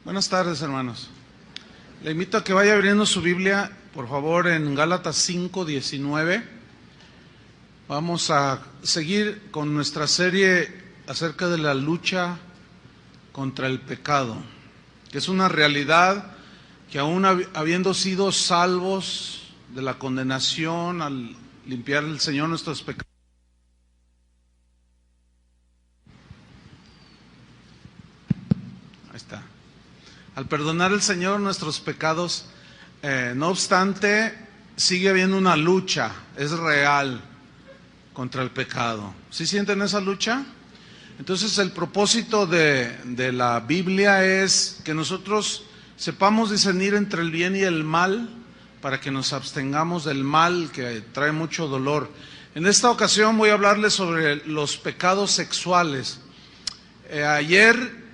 Buenas tardes, hermanos. Le invito a que vaya abriendo su Biblia, por favor, en Gálatas 5:19. Vamos a seguir con nuestra serie acerca de la lucha contra el pecado, que es una realidad que aún habiendo sido salvos de la condenación al limpiar el Señor nuestros pecados, al perdonar el Señor nuestros pecados, no obstante, sigue habiendo una lucha, es real, contra el pecado. ¿Sí sienten esa lucha? Entonces el propósito de la Biblia es que nosotros sepamos discernir entre el bien y el mal, para que nos abstengamos del mal que trae mucho dolor. En esta ocasión voy a hablarles sobre los pecados sexuales. Ayer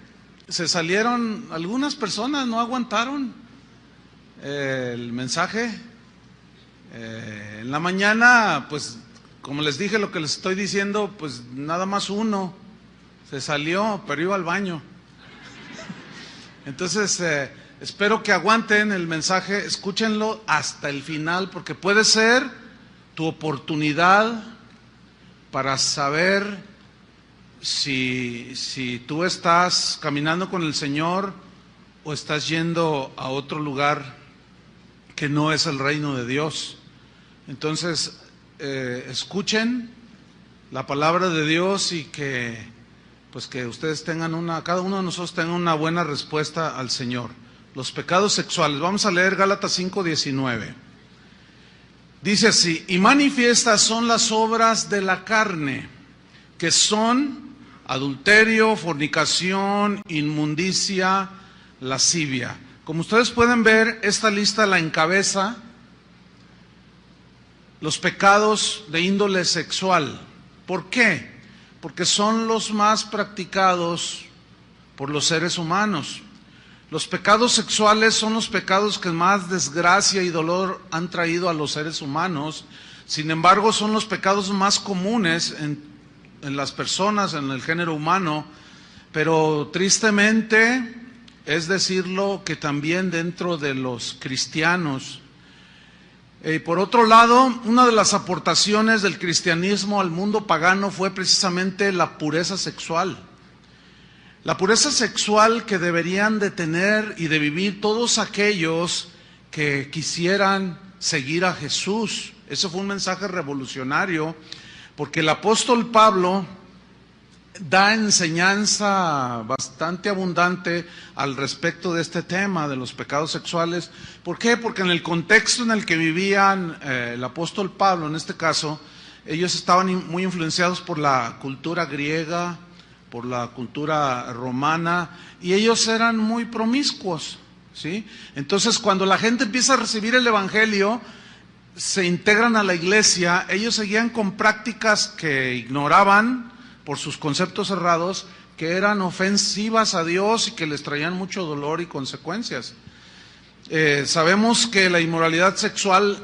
se salieron algunas personas, no aguantaron el mensaje. En la mañana, pues como les dije lo que les estoy diciendo, pues nada más uno se salió, pero iba al baño. Entonces espero que aguanten el mensaje, escúchenlo hasta el final, porque puede ser tu oportunidad para saber si tú estás caminando con el Señor o estás yendo a otro lugar que no es el reino de Dios. Entonces, escuchen la palabra de Dios y que ustedes tengan cada uno de nosotros tenga una buena respuesta al Señor. Los pecados sexuales. Vamos a leer Gálatas 5:19. Dice así: y manifiestas son las obras de la carne, que son adulterio, fornicación, inmundicia, lascivia. Como ustedes pueden ver, esta lista la encabeza los pecados de índole sexual. ¿Por qué? Porque son los más practicados por los seres humanos. Los pecados sexuales son los pecados que más desgracia y dolor han traído a los seres humanos. Sin embargo, son los pecados más comunes en las personas, en el género humano, pero tristemente es decirlo que también dentro de los cristianos. Por otro lado, una de las aportaciones del cristianismo al mundo pagano fue precisamente la pureza sexual. La pureza sexual que deberían de tener y de vivir todos aquellos que quisieran seguir a Jesús. Ese fue un mensaje revolucionario, porque el apóstol Pablo da enseñanza bastante abundante al respecto de este tema de los pecados sexuales. ¿Por qué? Porque en el contexto en el que vivían el apóstol Pablo, en este caso, ellos estaban muy influenciados por la cultura griega, por la cultura romana, y ellos eran muy promiscuos, ¿sí? Entonces, cuando la gente empieza a recibir el evangelio, se integran a la iglesia, ellos seguían con prácticas que ignoraban por sus conceptos errados, que eran ofensivas a Dios y que les traían mucho dolor y consecuencias. Sabemos que la inmoralidad sexual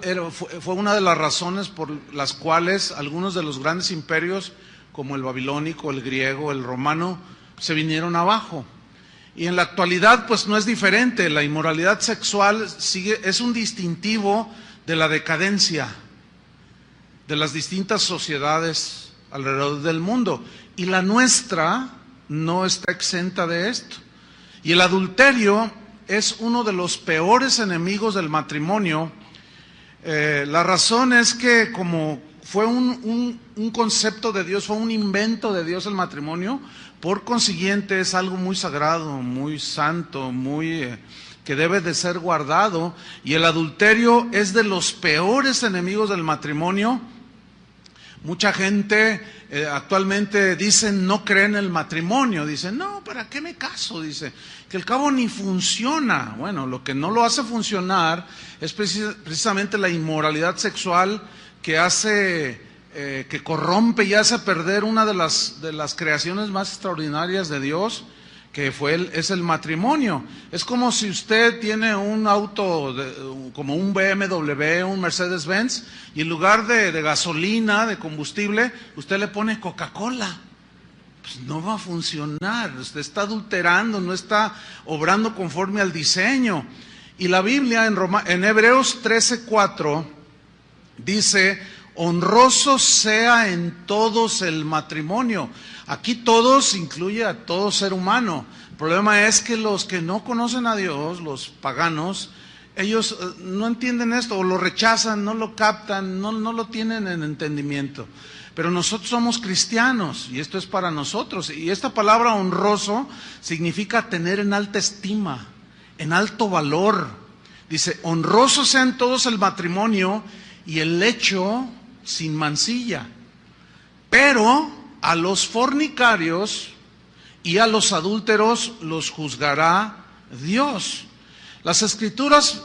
fue una de las razones por las cuales algunos de los grandes imperios, como el babilónico, el griego, el romano, se vinieron abajo. Y en la actualidad pues no es diferente. La inmoralidad sexual es un distintivo de la decadencia de las distintas sociedades alrededor del mundo, y la nuestra no está exenta de esto. Y el adulterio es uno de los peores enemigos del matrimonio. La razón es que como fue un concepto de Dios, fue un invento de Dios el matrimonio, por consiguiente es algo muy sagrado, muy santo, que debe de ser guardado, y el adulterio es de los peores enemigos del matrimonio. Mucha gente actualmente dicen no creen en el matrimonio, dicen no, ¿para qué me caso? Dice que al cabo ni funciona. Bueno, lo que no lo hace funcionar es precisamente la inmoralidad sexual, que hace que corrompe y hace perder una de las creaciones más extraordinarias de Dios, que es el matrimonio. Es como si usted tiene un auto como un BMW, un Mercedes-Benz, y en lugar de gasolina, de combustible, usted le pone Coca-Cola. pues no va a funcionar. Usted está adulterando, no está obrando conforme al diseño. Y la Biblia en Hebreos 13:4 dice: honroso sea en todos el matrimonio. Aquí todos incluye a todo ser humano. El problema es que los que no conocen a Dios, los paganos, ellos no entienden esto, o lo rechazan, no lo captan, no lo tienen en entendimiento. Pero nosotros somos cristianos y esto es para nosotros. Y esta palabra honroso significa tener en alta estima, en alto valor. Dice: honroso sea en todos el matrimonio y el lecho sin mancilla. Pero a los fornicarios y a los adúlteros los juzgará Dios. Las Escrituras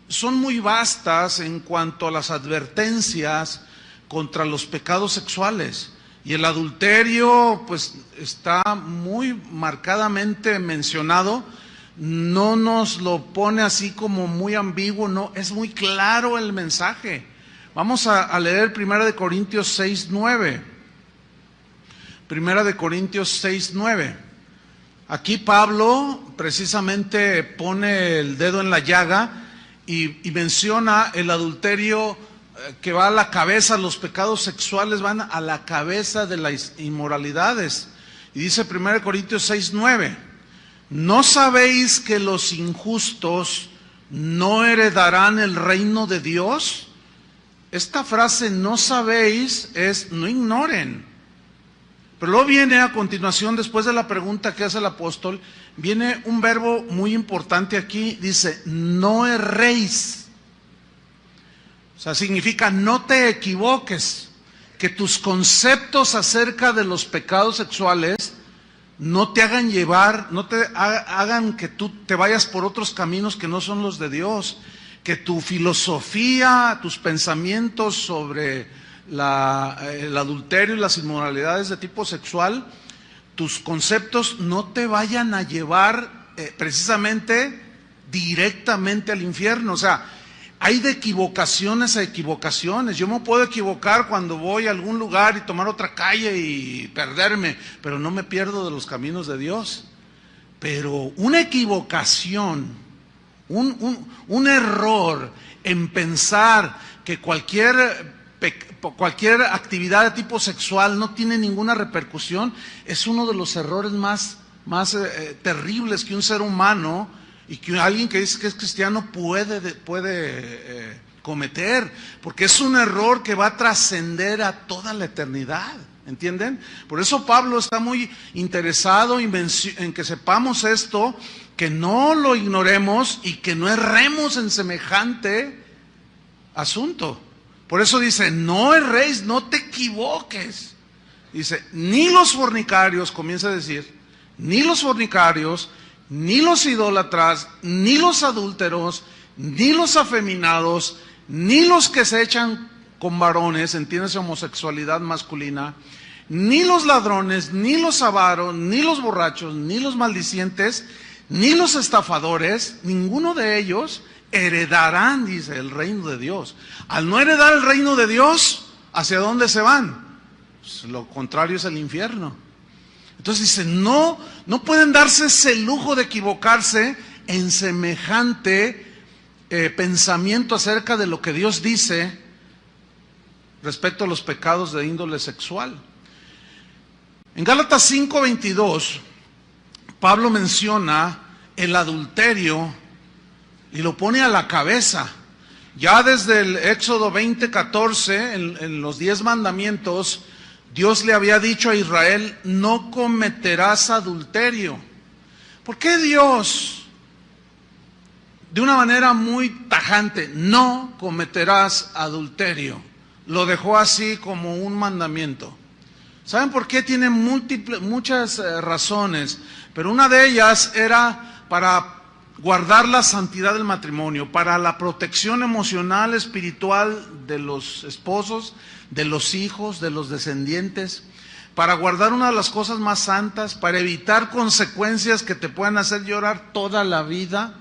son muy vastas en cuanto a las advertencias contra los pecados sexuales. Y el adulterio pues está muy marcadamente mencionado. No nos lo pone así como muy ambiguo, no, es muy claro el mensaje. Vamos a leer 1 Corintios 6:9. 1 Corintios 6:9. Aquí Pablo precisamente pone el dedo en la llaga y menciona el adulterio que va a la cabeza. Los pecados sexuales van a la cabeza de las inmoralidades. Y dice 1 Corintios 6:9: ¿no sabéis que los injustos no heredarán el reino de Dios? Esta frase "no sabéis" es no ignoren. Pero luego viene a continuación, después de la pregunta que hace el apóstol, viene un verbo muy importante aquí, dice: no erréis. O sea, significa no te equivoques, que tus conceptos acerca de los pecados sexuales no te hagan llevar, no te hagan que tú te vayas por otros caminos que no son los de Dios, que tu filosofía, tus pensamientos sobre el adulterio y las inmoralidades de tipo sexual, tus conceptos no te vayan a llevar precisamente directamente al infierno. O sea, hay de equivocaciones a equivocaciones. Yo me puedo equivocar cuando voy a algún lugar y tomar otra calle y perderme, pero no me pierdo de los caminos de Dios. Pero una equivocación, un error en pensar que cualquier actividad de tipo sexual no tiene ninguna repercusión, es uno de los errores más terribles que un ser humano y que alguien que dice que es cristiano puede cometer, porque es un error que va a trascender a toda la eternidad, ¿entienden? Por eso Pablo está muy interesado en que sepamos esto, que no lo ignoremos y que no erremos en semejante asunto. Por eso dice: no erréis, no te equivoques. Dice: ni los fornicarios, comienza a decir, ni los fornicarios, ni los idólatras, ni los adúlteros, ni los afeminados, ni los que se echan con varones, entiéndase homosexualidad masculina, ni los ladrones, ni los avaros, ni los borrachos, ni los maldicientes, ni los estafadores, ninguno de ellos heredarán, dice, el reino de Dios. Al no heredar el reino de Dios, ¿hacia dónde se van? Pues lo contrario es el infierno. Entonces dice, no pueden darse ese lujo de equivocarse en semejante pensamiento acerca de lo que Dios dice respecto a los pecados de índole sexual. En Gálatas 5:22, Pablo menciona el adulterio y lo pone a la cabeza. Ya desde el Éxodo 20:14, en los 10 mandamientos, Dios le había dicho a Israel: no cometerás adulterio. ¿Por qué Dios, de una manera muy tajante, no cometerás adulterio, lo dejó así como un mandamiento? ¿Saben por qué? Tiene muchas razones, pero una de ellas era para guardar la santidad del matrimonio, para la protección emocional, espiritual de los esposos, de los hijos, de los descendientes, para guardar una de las cosas más santas, para evitar consecuencias que te puedan hacer llorar toda la vida,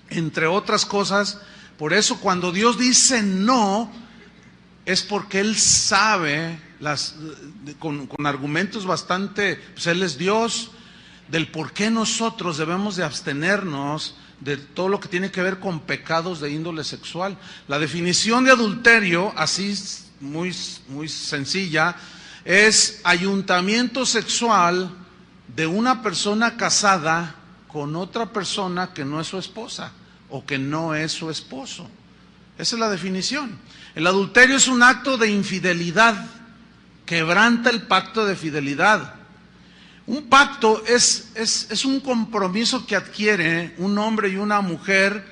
entre otras cosas. Por eso cuando Dios dice no, es porque él sabe, con argumentos bastante, pues él es Dios, del por qué nosotros debemos de abstenernos de todo lo que tiene que ver con pecados de índole sexual. La definición de adulterio, así muy sencilla, es ayuntamiento sexual de una persona casada con otra persona que no es su esposa o que no es su esposo. Esa es la definición. El adulterio es un acto de infidelidad, quebranta el pacto de fidelidad. Un pacto es un compromiso que adquiere un hombre y una mujer,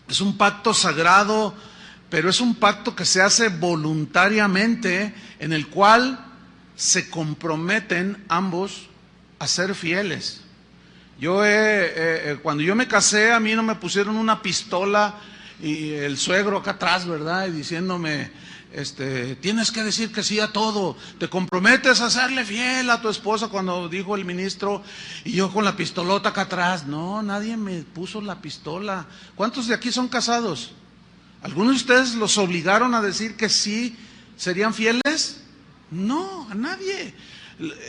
es un pacto sagrado, pero es un pacto que se hace voluntariamente, en el cual se comprometen ambos a ser fieles. Cuando yo me casé, a mí no me pusieron una pistola y el suegro acá atrás, ¿verdad? Y diciéndome, tienes que decir que sí a todo, te comprometes a serle fiel a tu esposa, cuando dijo el ministro, y yo con la pistolota acá atrás. No, nadie me puso la pistola. ¿Cuántos de aquí son casados? ¿Algunos de ustedes los obligaron a decir que sí serían fieles? No, a nadie.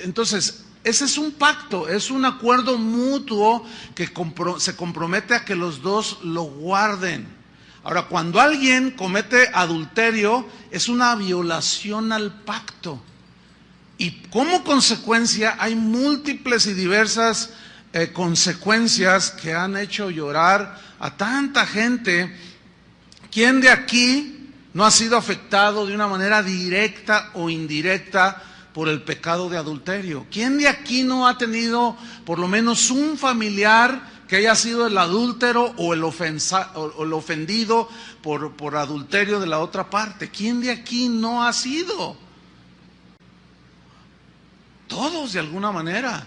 Entonces, ese es un pacto, es un acuerdo mutuo que se compromete a que los dos lo guarden. Ahora, cuando alguien comete adulterio, es una violación al pacto. Y como consecuencia, hay múltiples y diversas consecuencias que han hecho llorar a tanta gente. ¿Quién de aquí no ha sido afectado de una manera directa o indirecta por el pecado de adulterio? ¿Quién de aquí no ha tenido por lo menos un familiar que haya sido el adúltero o el ofendido por adulterio de la otra parte? ¿Quién de aquí no ha sido? Todos, de alguna manera.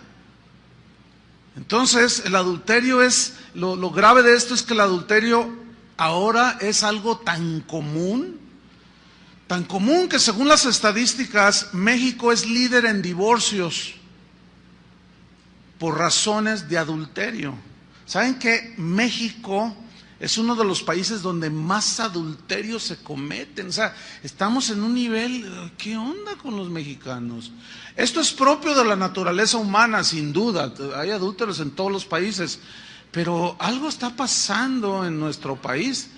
Entonces, el adulterio es, lo grave de esto es que el adulterio ahora es algo tan común que según las estadísticas, México es líder en divorcios por razones de adulterio. ¿Saben que México es uno de los países donde más adulterios se cometen? O sea, estamos en un nivel, ¿qué onda con los mexicanos? Esto es propio de la naturaleza humana, sin duda. Hay adúlteros en todos los países, pero algo está pasando en nuestro país.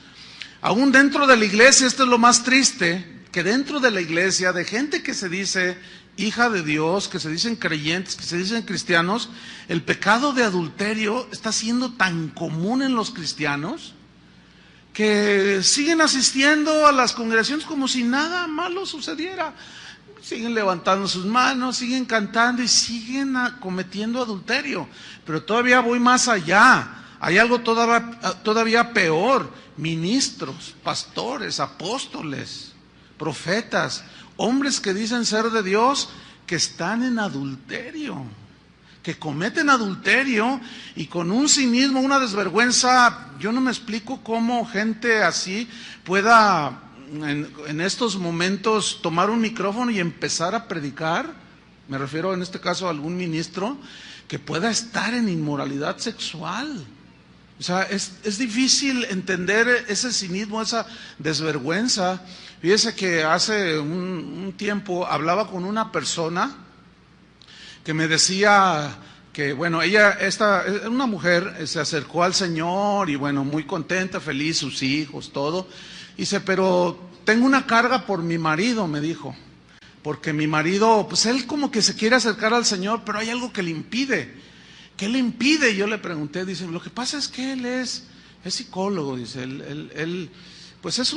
Aún dentro de la iglesia, esto es lo más triste, que dentro de la iglesia, de gente que se dice hija de Dios, que se dicen creyentes, que se dicen cristianos, el pecado de adulterio está siendo tan común en los cristianos que siguen asistiendo a las congregaciones como si nada malo sucediera. Siguen levantando sus manos, siguen cantando y siguen cometiendo adulterio. Pero todavía voy más allá. Hay algo todavía peor. Ministros, pastores, apóstoles, profetas, hombres que dicen ser de Dios, que están en adulterio, que cometen adulterio y con un cinismo, una desvergüenza. Yo no me explico cómo gente así pueda en estos momentos tomar un micrófono y empezar a predicar. Me refiero en este caso a algún ministro que pueda estar en inmoralidad sexual. O sea, es difícil entender ese cinismo, esa desvergüenza. Fíjese que hace un tiempo hablaba con una persona que me decía que, bueno, una mujer se acercó al Señor y, bueno, muy contenta, feliz, sus hijos, todo. Dice, pero tengo una carga por mi marido, me dijo, porque mi marido, pues él como que se quiere acercar al Señor, pero hay algo que le impide. ¿Qué le impide? Yo le pregunté, dice, lo que pasa es que él es psicólogo, dice, él pues es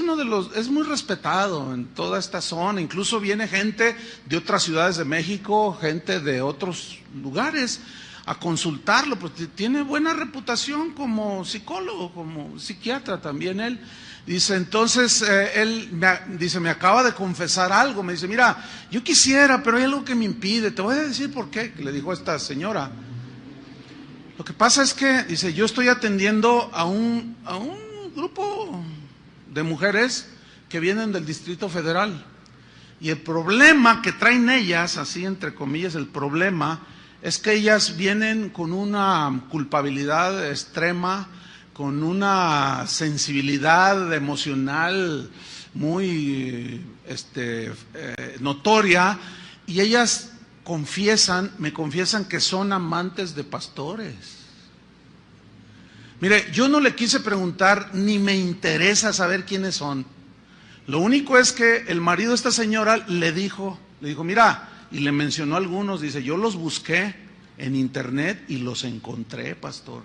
es muy respetado en toda esta zona, incluso viene gente de otras ciudades de México, gente de otros lugares a consultarlo, pues tiene buena reputación como psicólogo, como psiquiatra también él. Dice, entonces, me acaba de confesar algo, me dice, mira, yo quisiera, pero hay algo que me impide, te voy a decir por qué, le dijo a esta señora. Lo que pasa es que, dice, yo estoy atendiendo a un grupo de mujeres que vienen del Distrito Federal. Y el problema que traen ellas, así entre comillas, el problema es que ellas vienen con una culpabilidad extrema, con una sensibilidad emocional muy notoria, y ellas me confiesan que son amantes de pastores. Mire, yo no le quise preguntar, ni me interesa saber quiénes son. Lo único es que el marido de esta señora le dijo, mira, y le mencionó a algunos, dice, yo los busqué en internet y los encontré, pastor.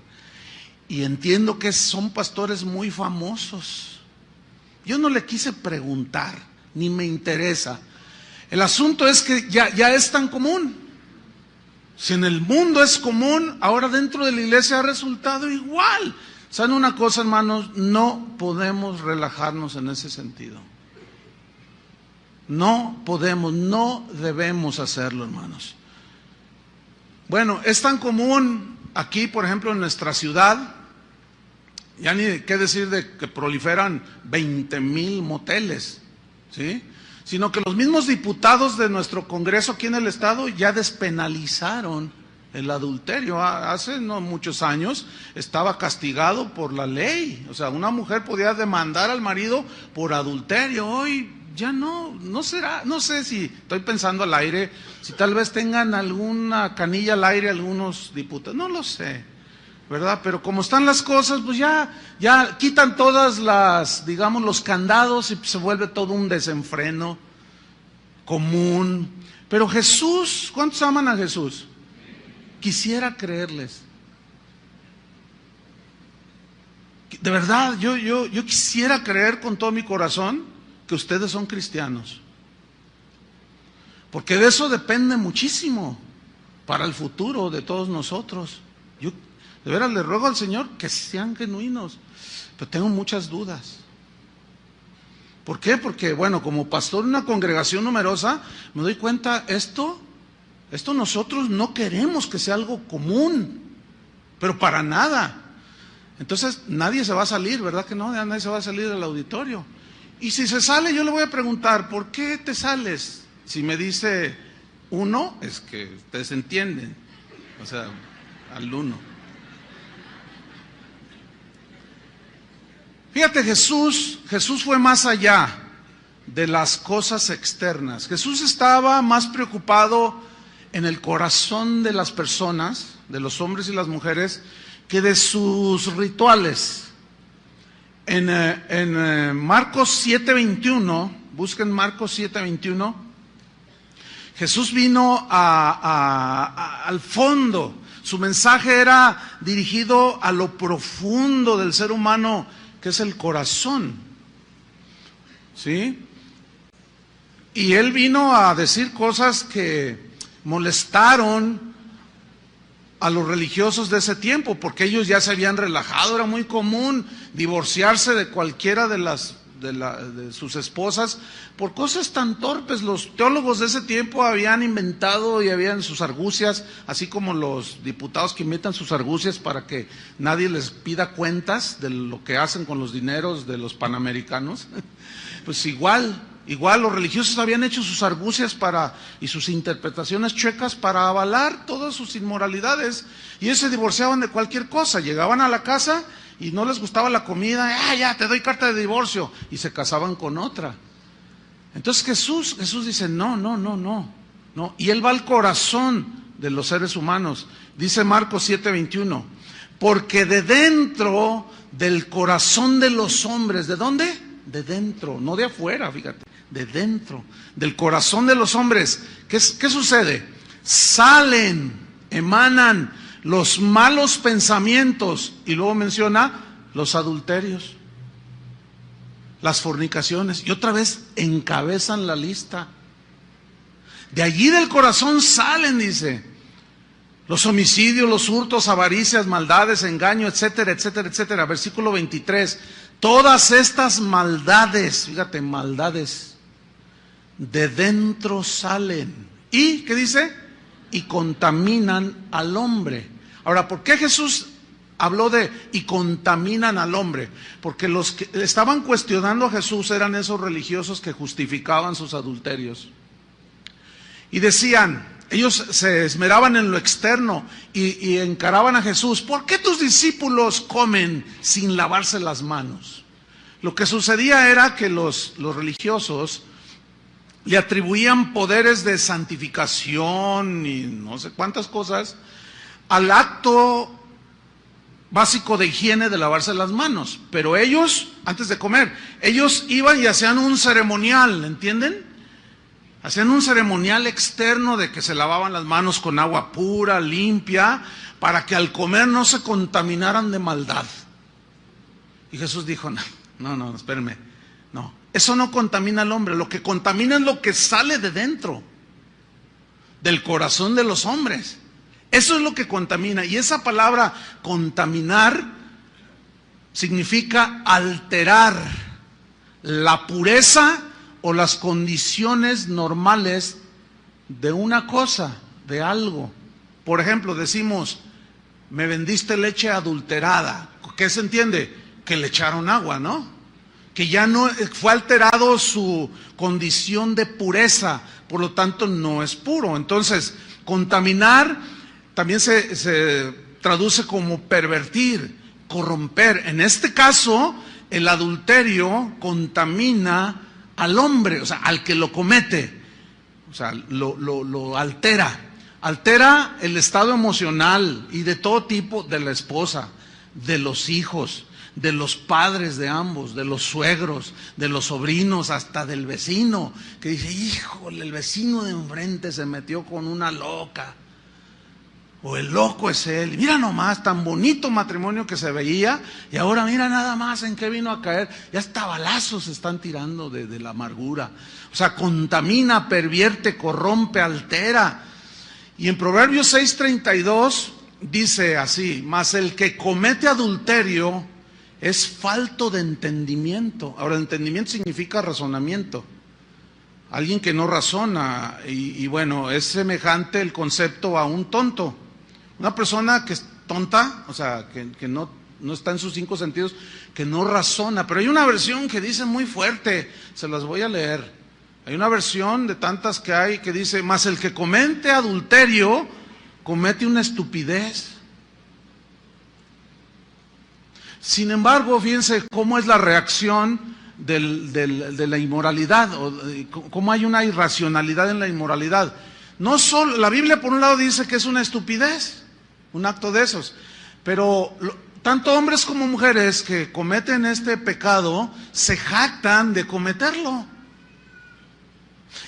Y entiendo que son pastores muy famosos. Yo no le quise preguntar, ni me interesa. El asunto es que ya es tan común. Si en el mundo es común, ahora dentro de la iglesia ha resultado igual. ¿Saben una cosa, hermanos? No podemos relajarnos en ese sentido. No podemos, no debemos hacerlo, hermanos. Bueno, es tan común aquí, por ejemplo, en nuestra ciudad, ya ni qué decir de que proliferan 20,000 moteles, ¿sí? Sino que los mismos diputados de nuestro Congreso aquí en el estado ya despenalizaron el adulterio. Hace no muchos años estaba castigado por la ley, o sea, una mujer podía demandar al marido por adulterio. Hoy ya no será, no sé si estoy pensando al aire, si tal vez tengan alguna canilla al aire algunos diputados, no lo sé, ¿verdad? Pero como están las cosas, pues ya quitan todas las, digamos, los candados y se vuelve todo un desenfreno común. Pero Jesús, ¿cuántos aman a Jesús? Quisiera creerles. De verdad, yo quisiera creer con todo mi corazón que ustedes son cristianos, porque de eso depende muchísimo para el futuro de todos nosotros. Yo de veras le ruego al Señor que sean genuinos, pero tengo muchas dudas. ¿Por qué? Porque, bueno, como pastor de una congregación numerosa, me doy cuenta, esto nosotros no queremos que sea algo común, pero para nada. Entonces nadie se va a salir, ¿verdad que no? Nadie se va a salir del auditorio. Y si se sale, yo le voy a preguntar, ¿por qué te sales? Si me dice uno, es que ustedes entienden, o sea, al uno. Fíjate, Jesús fue más allá de las cosas externas. Jesús estaba más preocupado en el corazón de las personas, de los hombres y las mujeres, que de sus rituales. En Marcos 7:21, busquen Marcos 7:21, Jesús vino al fondo. Su mensaje era dirigido a lo profundo del ser humano, que es el corazón, ¿sí? Y él vino a decir cosas que molestaron a los religiosos de ese tiempo, porque ellos ya se habían relajado. Era muy común divorciarse de cualquiera de sus esposas por cosas tan torpes. Los teólogos de ese tiempo habían inventado y habían sus argucias, así como los diputados que inventan sus argucias para que nadie les pida cuentas de lo que hacen con los dineros de los panamericanos. Pues igual los religiosos habían hecho sus argucias y sus interpretaciones chuecas para avalar todas sus inmoralidades, y ellos se divorciaban de cualquier cosa. Llegaban a la casa y no les gustaba la comida, ya te doy carta de divorcio, y se casaban con otra. Entonces Jesús dice, no, y él va al corazón de los seres humanos. Dice Marcos 7:21, porque de dentro del corazón de los hombres, ¿de dónde? De dentro, no de afuera, fíjate, de dentro, del corazón de los hombres. ¿Qué sucede? Emanan los malos pensamientos, y luego menciona los adulterios, las fornicaciones, y otra vez encabezan la lista. De allí del corazón salen, dice, los homicidios, los hurtos, avaricias, maldades, engaño, etcétera, etcétera, etcétera. Versículo 23. Todas estas maldades, fíjate, maldades, de dentro salen. ¿Y qué dice? Y contaminan al hombre. Ahora, ¿por qué Jesús habló de y contaminan al hombre? Porque los que estaban cuestionando a Jesús eran esos religiosos que justificaban sus adulterios. Y decían, ellos se esmeraban en lo externo y encaraban a Jesús. ¿Por qué tus discípulos comen sin lavarse las manos? Lo que sucedía era que los religiosos le atribuían poderes de santificación y no sé cuántas cosas al acto básico de higiene de lavarse las manos. Pero ellos, antes de comer, ellos iban y hacían un ceremonial, ¿entienden? Hacían un ceremonial externo de que se lavaban las manos con agua pura, limpia, para que al comer no se contaminaran de maldad. Y Jesús dijo, no, espérenme, no, eso no contamina al hombre, lo que contamina es lo que sale de dentro, del corazón de los hombres. Eso es lo que contamina, y esa palabra contaminar significa alterar la pureza o las condiciones normales de una cosa, de algo. Por ejemplo, decimos, me vendiste leche adulterada. ¿Qué se entiende? Que le echaron agua, ¿no? Que ya no fue alterado su condición de pureza, por lo tanto no es puro. Entonces, contaminar también se traduce como pervertir, corromper. En este caso, el adulterio contamina al hombre, o sea, al que lo comete, o sea, lo altera. Altera el estado emocional y de todo tipo de la esposa, de los hijos, de los padres de ambos, de los suegros, de los sobrinos, hasta del vecino, que dice, híjole, el vecino de enfrente se metió con una loca, o el loco es él, y mira nomás, tan bonito matrimonio que se veía, y ahora mira nada más en qué vino a caer, ya hasta balazos se están tirando de la amargura. O sea, contamina, pervierte, corrompe, altera. Y en Proverbios 6:32 dice así, mas el que comete adulterio es falto de entendimiento. Ahora, entendimiento significa razonamiento. Alguien que no razona, y bueno, es semejante el concepto a un tonto. Una persona que es tonta, o sea, que no está en sus 5 sentidos, que no razona. Pero hay una versión que dice muy fuerte, se las voy a leer. Hay una versión de tantas que hay que dice, mas el que comete adulterio comete una estupidez. Sin embargo, fíjense cómo es la reacción de la inmoralidad, o cómo hay una irracionalidad en la inmoralidad. No solo, la Biblia por un lado dice que es una estupidez, un acto de esos, pero tanto hombres como mujeres que cometen este pecado se jactan de cometerlo.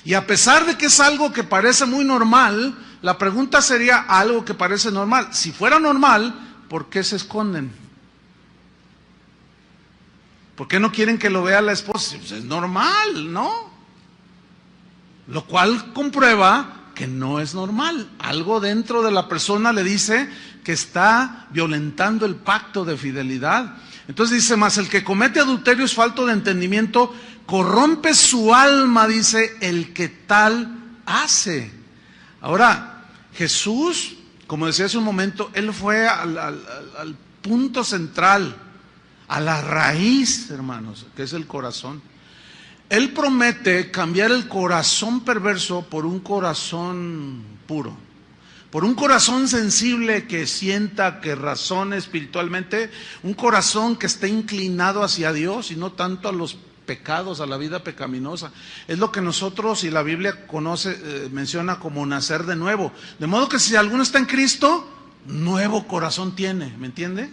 Y a pesar de que es algo que parece muy normal, la pregunta sería algo que parece normal. Si fuera normal, ¿por qué se esconden? ¿Por qué no quieren que lo vea la esposa? Pues es normal, ¿no? Lo cual comprueba que no es normal. Algo dentro de la persona le dice que está violentando el pacto de fidelidad. Entonces dice, mas el que comete adulterio es falto de entendimiento, corrompe su alma, dice, el que tal hace. Ahora, Jesús, como decía hace un momento, Él fue al punto central, a la raíz, hermanos, que es el corazón. Él promete cambiar el corazón perverso por un corazón puro, por un corazón sensible que sienta, que razone espiritualmente, un corazón que esté inclinado hacia Dios y no tanto a los pecados, a la vida pecaminosa. Es lo que nosotros y la Biblia conoce, menciona como nacer de nuevo. De modo que si alguno está en Cristo, nuevo corazón tiene, ¿me entiende?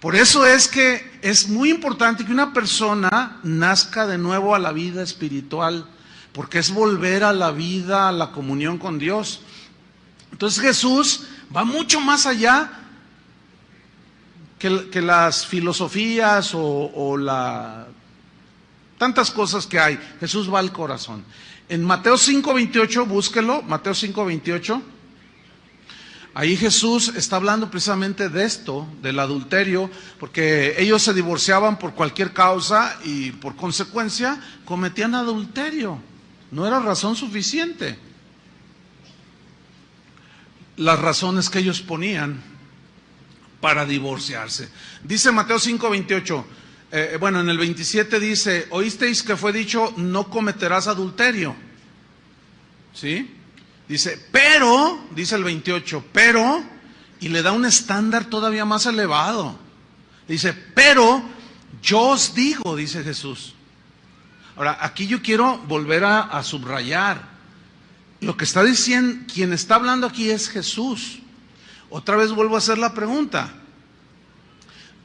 Por eso es que es muy importante que una persona nazca de nuevo a la vida espiritual, porque es volver a la vida, a la comunión con Dios. Entonces Jesús va mucho más allá que las filosofías o tantas cosas que hay. Jesús va al corazón. En Mateo 5:28, búsquelo, Mateo 5:28. Ahí Jesús está hablando precisamente de esto, del adulterio, porque ellos se divorciaban por cualquier causa y por consecuencia cometían adulterio. No era razón suficiente. Las razones que ellos ponían para divorciarse. Dice Mateo 5:28, en el 27 dice, oísteis que fue dicho, no cometerás adulterio. ¿Sí? Dice, pero, dice el 28, pero, y le da un estándar todavía más elevado. Dice, pero Yo os digo, dice Jesús. Ahora, aquí yo quiero volver a subrayar. Lo que está diciendo, quien está hablando aquí es Jesús. Otra vez vuelvo a hacer la pregunta.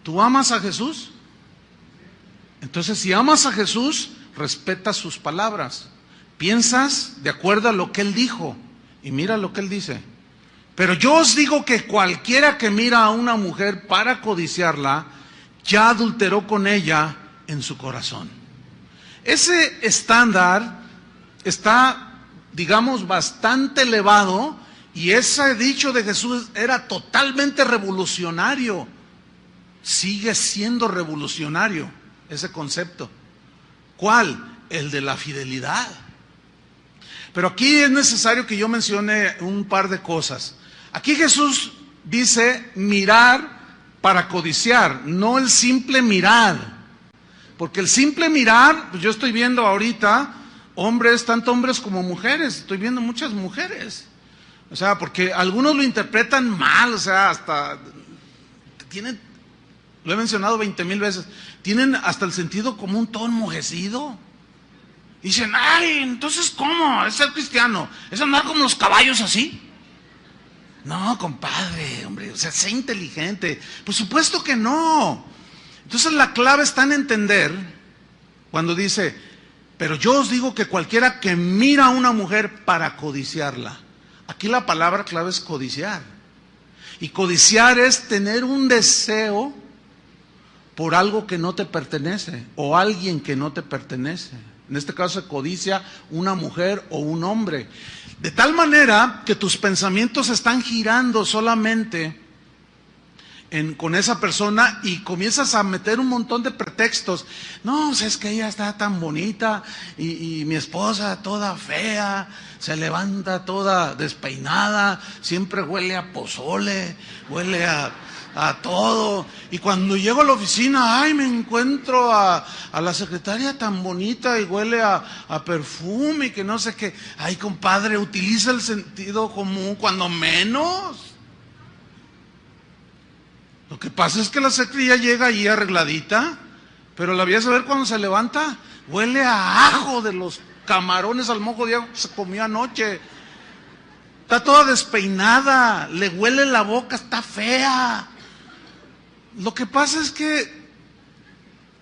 ¿Tú amas a Jesús? Entonces, si amas a Jesús, respeta sus palabras. Piensas de acuerdo a lo que Él dijo. Y mira lo que Él dice. Pero yo os digo que cualquiera que mira a una mujer para codiciarla, ya adulteró con ella en su corazón. Ese estándar está, digamos, bastante elevado, y ese dicho de Jesús era totalmente revolucionario. Sigue siendo revolucionario ese concepto. ¿Cuál? El de la fidelidad. Pero aquí es necesario que yo mencione un par de cosas. Aquí Jesús dice mirar para codiciar, no el simple mirar. Porque el simple mirar, pues yo estoy viendo ahorita hombres, tanto hombres como mujeres, estoy viendo muchas mujeres. O sea, porque algunos lo interpretan mal, o sea, hasta tienen, lo he mencionado 20,000 veces, tienen hasta el sentido común todo enmojecido. Dicen, ay, entonces ¿cómo? Es ser cristiano, es andar como los caballos así. No, compadre, hombre, o sea, sé inteligente. Por supuesto que no. Entonces la clave está en entender cuando dice, pero yo os digo que cualquiera que mira a una mujer para codiciarla. Aquí la palabra clave es codiciar. Y codiciar es tener un deseo por algo que no te pertenece o alguien que no te pertenece. En este caso se codicia una mujer o un hombre. De tal manera que tus pensamientos están girando solamente con esa persona y comienzas a meter un montón de pretextos. No, o sea, es que ella está tan bonita y mi esposa toda fea, se levanta toda despeinada, siempre huele a pozole, huele a todo, y cuando llego a la oficina, ay, me encuentro a la secretaria tan bonita y huele a perfume y que no sé qué. Ay, compadre, utiliza el sentido común cuando menos. Lo que pasa es que la secretaria llega ahí arregladita, pero la voy a saber cuando se levanta, huele a ajo de los camarones al mojo de ajo que se comió anoche. Está toda despeinada, le huele la boca, está fea. Lo que pasa es que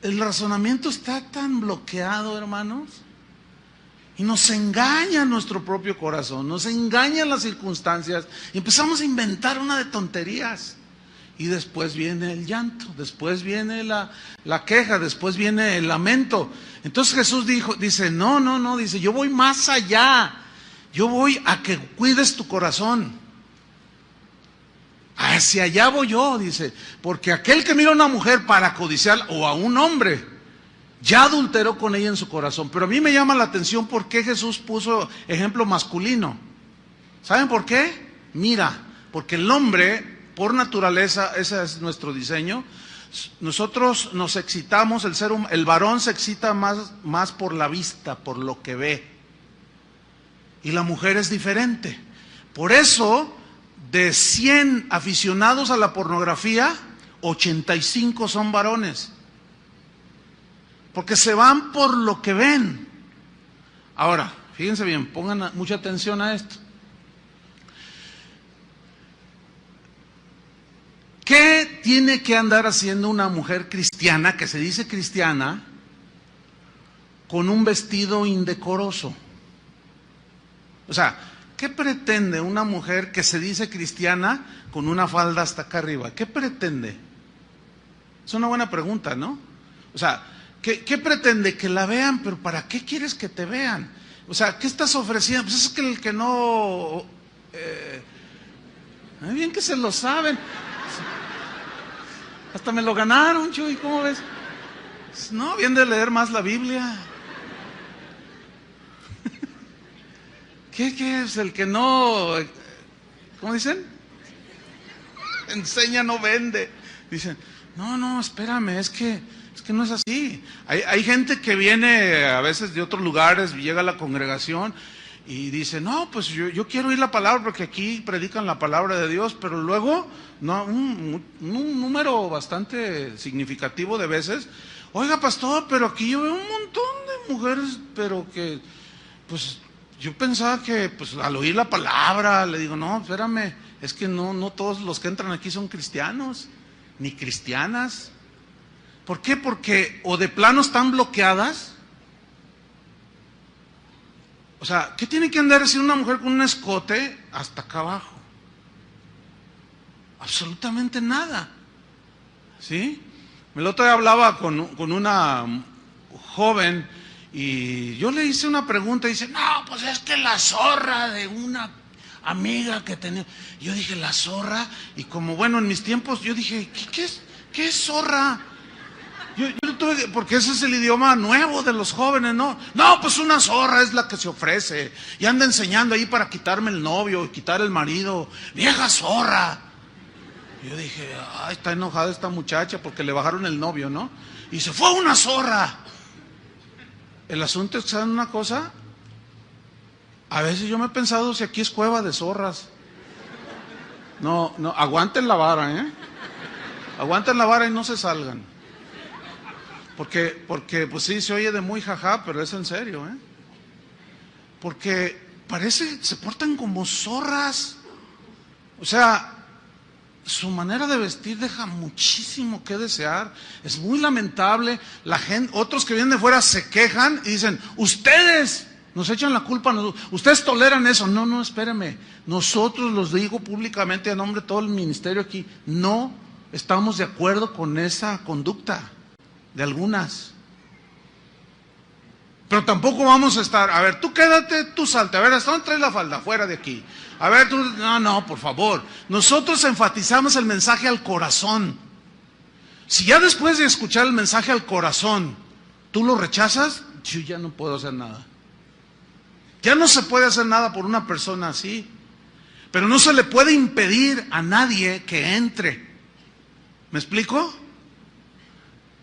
el razonamiento está tan bloqueado, hermanos, y nos engaña nuestro propio corazón, nos engañan las circunstancias, y empezamos a inventar una de tonterías, y después viene el llanto, después viene la queja, después viene el lamento. Entonces Jesús dice, no, dice, yo voy más allá, yo voy a que cuides tu corazón. Hacia allá voy yo, dice, porque aquel que mira a una mujer para codiciar o a un hombre, ya adulteró con ella en su corazón. Pero a mí me llama la atención por qué Jesús puso ejemplo masculino. ¿Saben por qué? Mira, porque el hombre, por naturaleza, ese es nuestro diseño, nosotros nos excitamos, el varón se excita más por la vista, por lo que ve. Y la mujer es diferente. Por eso, de 100 aficionados a la pornografía, 85 son varones. Porque se van por lo que ven. Ahora, fíjense bien, pongan mucha atención a esto. ¿Qué tiene que andar haciendo una mujer cristiana, que se dice cristiana, con un vestido indecoroso? O sea, ¿qué pretende una mujer que se dice cristiana con una falda hasta acá arriba? ¿Qué pretende? Es una buena pregunta, ¿no? O sea, ¿qué pretende? Que la vean, pero ¿para qué quieres que te vean? O sea, ¿qué estás ofreciendo? Pues es que el que no... bien que se lo saben. Hasta me lo ganaron, Chuy, ¿cómo ves? No, bien de leer más la Biblia. ¿Qué es el que no, cómo dicen? Enseña, no vende. Dicen, no, espérame, es que no es así. Hay gente que viene a veces de otros lugares, llega a la congregación y dice, no, pues yo quiero oír la palabra porque aquí predican la palabra de Dios, pero luego, no, un número bastante significativo de veces, oiga pastor, pero aquí yo veo un montón de mujeres, pero que, pues yo pensaba que pues al oír la palabra, le digo, no, espérame, es que no todos los que entran aquí son cristianos, ni cristianas. ¿Por qué? Porque o de plano están bloqueadas. O sea, ¿qué tiene que andar así una mujer con un escote hasta acá abajo? Absolutamente nada. ¿Sí? El otro día hablaba con una joven y yo le hice una pregunta y dice, no, pues es que la zorra de una amiga que tenía. Yo dije, la zorra, y como bueno, en mis tiempos yo dije, ¿qué es zorra? Yo tuve, porque ese es el idioma nuevo de los jóvenes, ¿no? No, pues una zorra es la que se ofrece y anda enseñando ahí para quitarme el novio y quitar el marido. Vieja zorra. Yo dije, ay, está enojada esta muchacha porque le bajaron el novio, ¿no? Y se fue una zorra. El asunto es que, ¿saben una cosa? A veces yo me he pensado si aquí es cueva de zorras. No, aguanten la vara, ¿eh? Aguanten la vara y no se salgan. Porque pues sí, se oye de muy jajá, pero es en serio, ¿eh? Porque se portan como zorras. O sea, su manera de vestir deja muchísimo que desear. Es muy lamentable. La gente, otros que vienen de fuera se quejan y dicen, ustedes nos echan la culpa, ustedes toleran eso. No, espéreme. Nosotros los digo públicamente a nombre de todo el ministerio aquí, no estamos de acuerdo con esa conducta. De algunas. Pero tampoco vamos a estar, a ver, tú quédate, tú salte, a ver, ¿hasta dónde traes la falda? Fuera de aquí. A ver, tú, no, por favor. Nosotros enfatizamos el mensaje al corazón. Si ya después de escuchar el mensaje al corazón, tú lo rechazas, yo ya no puedo hacer nada. Ya no se puede hacer nada por una persona así. Pero no se le puede impedir a nadie que entre. ¿Me explico?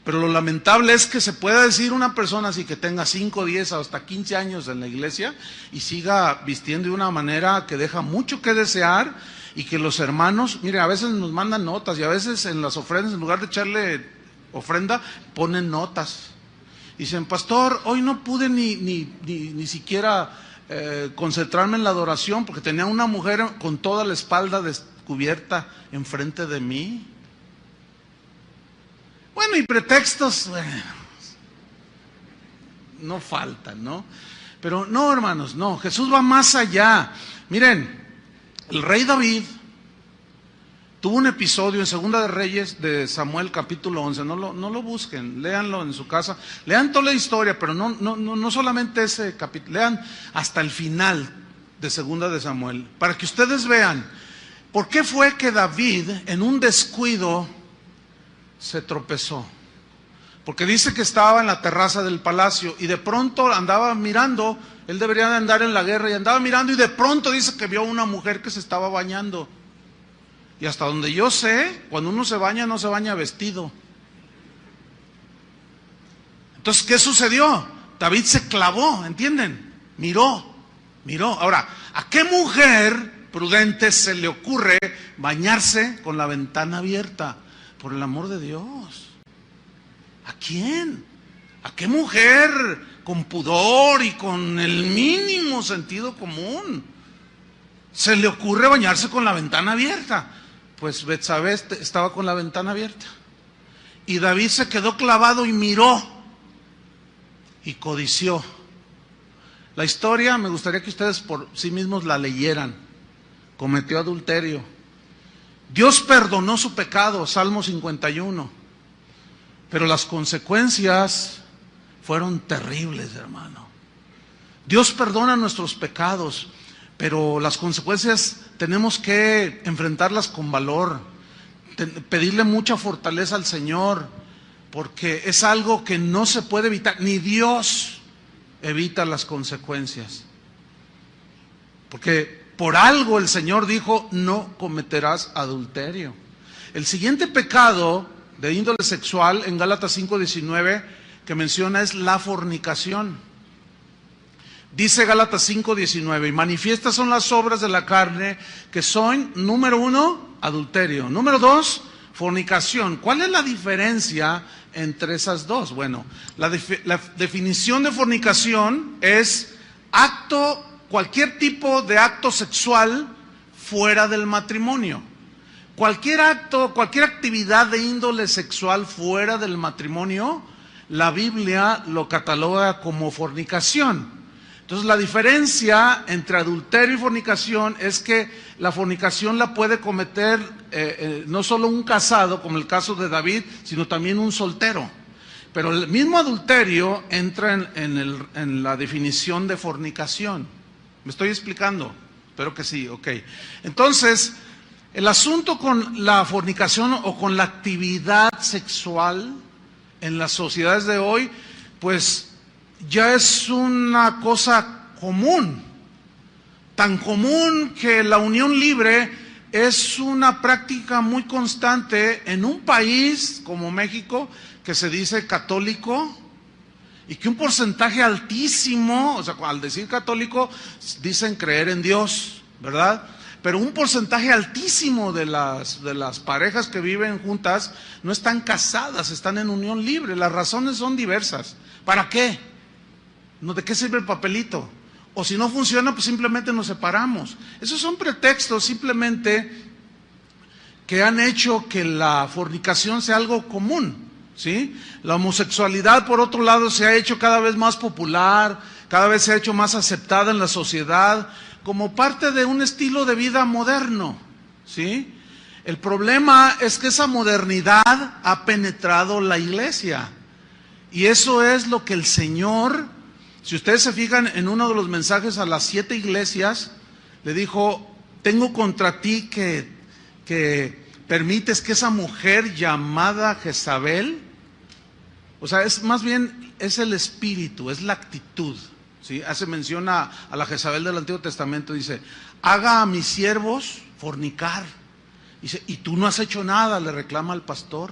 Pero lo lamentable es que se pueda decir una persona así que tenga 5, 10, hasta 15 años en la iglesia y siga vistiendo de una manera que deja mucho que desear y que los hermanos, mire, a veces nos mandan notas y a veces en las ofrendas, en lugar de echarle ofrenda, ponen notas. Dicen, pastor, hoy no pude ni siquiera concentrarme en la adoración porque tenía una mujer con toda la espalda descubierta enfrente de mí. Bueno, y pretextos, bueno, no faltan, ¿no? Pero no, hermanos, no, Jesús va más allá. Miren, el rey David tuvo un episodio en Segunda de Reyes de Samuel capítulo 11, no lo busquen, léanlo en su casa, lean toda la historia, pero no solamente ese capítulo, lean hasta el final de Segunda de Samuel, para que ustedes vean por qué fue que David en un descuido se tropezó. Porque dice que estaba en la terraza del palacio y de pronto andaba mirando, él debería de andar en la guerra y andaba mirando y de pronto dice que vio una mujer que se estaba bañando. Y hasta donde yo sé, cuando uno se baña no se baña vestido. Entonces, ¿qué sucedió? David se clavó, ¿entienden? Miró. Ahora, ¿a qué mujer prudente se le ocurre bañarse con la ventana abierta? Por el amor de Dios. ¿A quién? ¿A qué mujer con pudor y con el mínimo sentido común se le ocurre bañarse con la ventana abierta? Pues Betsabé estaba con la ventana abierta. Y David se quedó clavado y miró y codició. La historia me gustaría que ustedes por sí mismos la leyeran. Cometió adulterio. Dios perdonó su pecado, Salmo 51, pero las consecuencias fueron terribles, hermano. Dios perdona nuestros pecados, pero las consecuencias tenemos que enfrentarlas con valor, pedirle mucha fortaleza al Señor, porque es algo que no se puede evitar, ni Dios evita las consecuencias, porque por algo el Señor dijo, no cometerás adulterio. El siguiente pecado de índole sexual en Gálatas 5:19 que menciona es la fornicación. Dice Gálatas 5:19, y manifiestas son las obras de la carne, que son, número 1, adulterio. Número 2, fornicación. ¿Cuál es la diferencia entre esas dos? Bueno, la definición de fornicación es cualquier tipo de acto sexual fuera del matrimonio. Cualquier acto, cualquier actividad de índole sexual fuera del matrimonio, la Biblia lo cataloga como fornicación. Entonces la diferencia entre adulterio y fornicación es que la fornicación la puede cometer no solo un casado, como el caso de David, sino también un soltero. Pero el mismo adulterio entra en la definición de fornicación. ¿Me estoy explicando? Espero que sí, ok. Entonces, el asunto con la fornicación o con la actividad sexual en las sociedades de hoy, pues ya es una cosa común, tan común que la unión libre es una práctica muy constante en un país como México, que se dice católico, y que un porcentaje altísimo, o sea, al decir católico, dicen creer en Dios, ¿verdad? Pero un porcentaje altísimo de las parejas que viven juntas no están casadas, están en unión libre. Las razones son diversas. ¿Para qué? ¿No? ¿De qué sirve el papelito? O si no funciona, pues simplemente nos separamos. Esos son pretextos simplemente que han hecho que la fornicación sea algo común, ¿sí? La homosexualidad, por otro lado, se ha hecho cada vez más popular, cada vez se ha hecho más aceptada en la sociedad, como parte de un estilo de vida moderno, ¿sí? El problema es que esa modernidad ha penetrado la iglesia. Y eso es lo que el Señor, si ustedes se fijan en uno de los mensajes a las 7 iglesias, le dijo, tengo contra ti que permites que esa mujer llamada Jezabel, o sea, es más bien, es el espíritu, es la actitud, ¿sí? Hace mención a la Jezabel del Antiguo Testamento, dice, haga a mis siervos fornicar. Dice, y tú no has hecho nada, le reclama al pastor.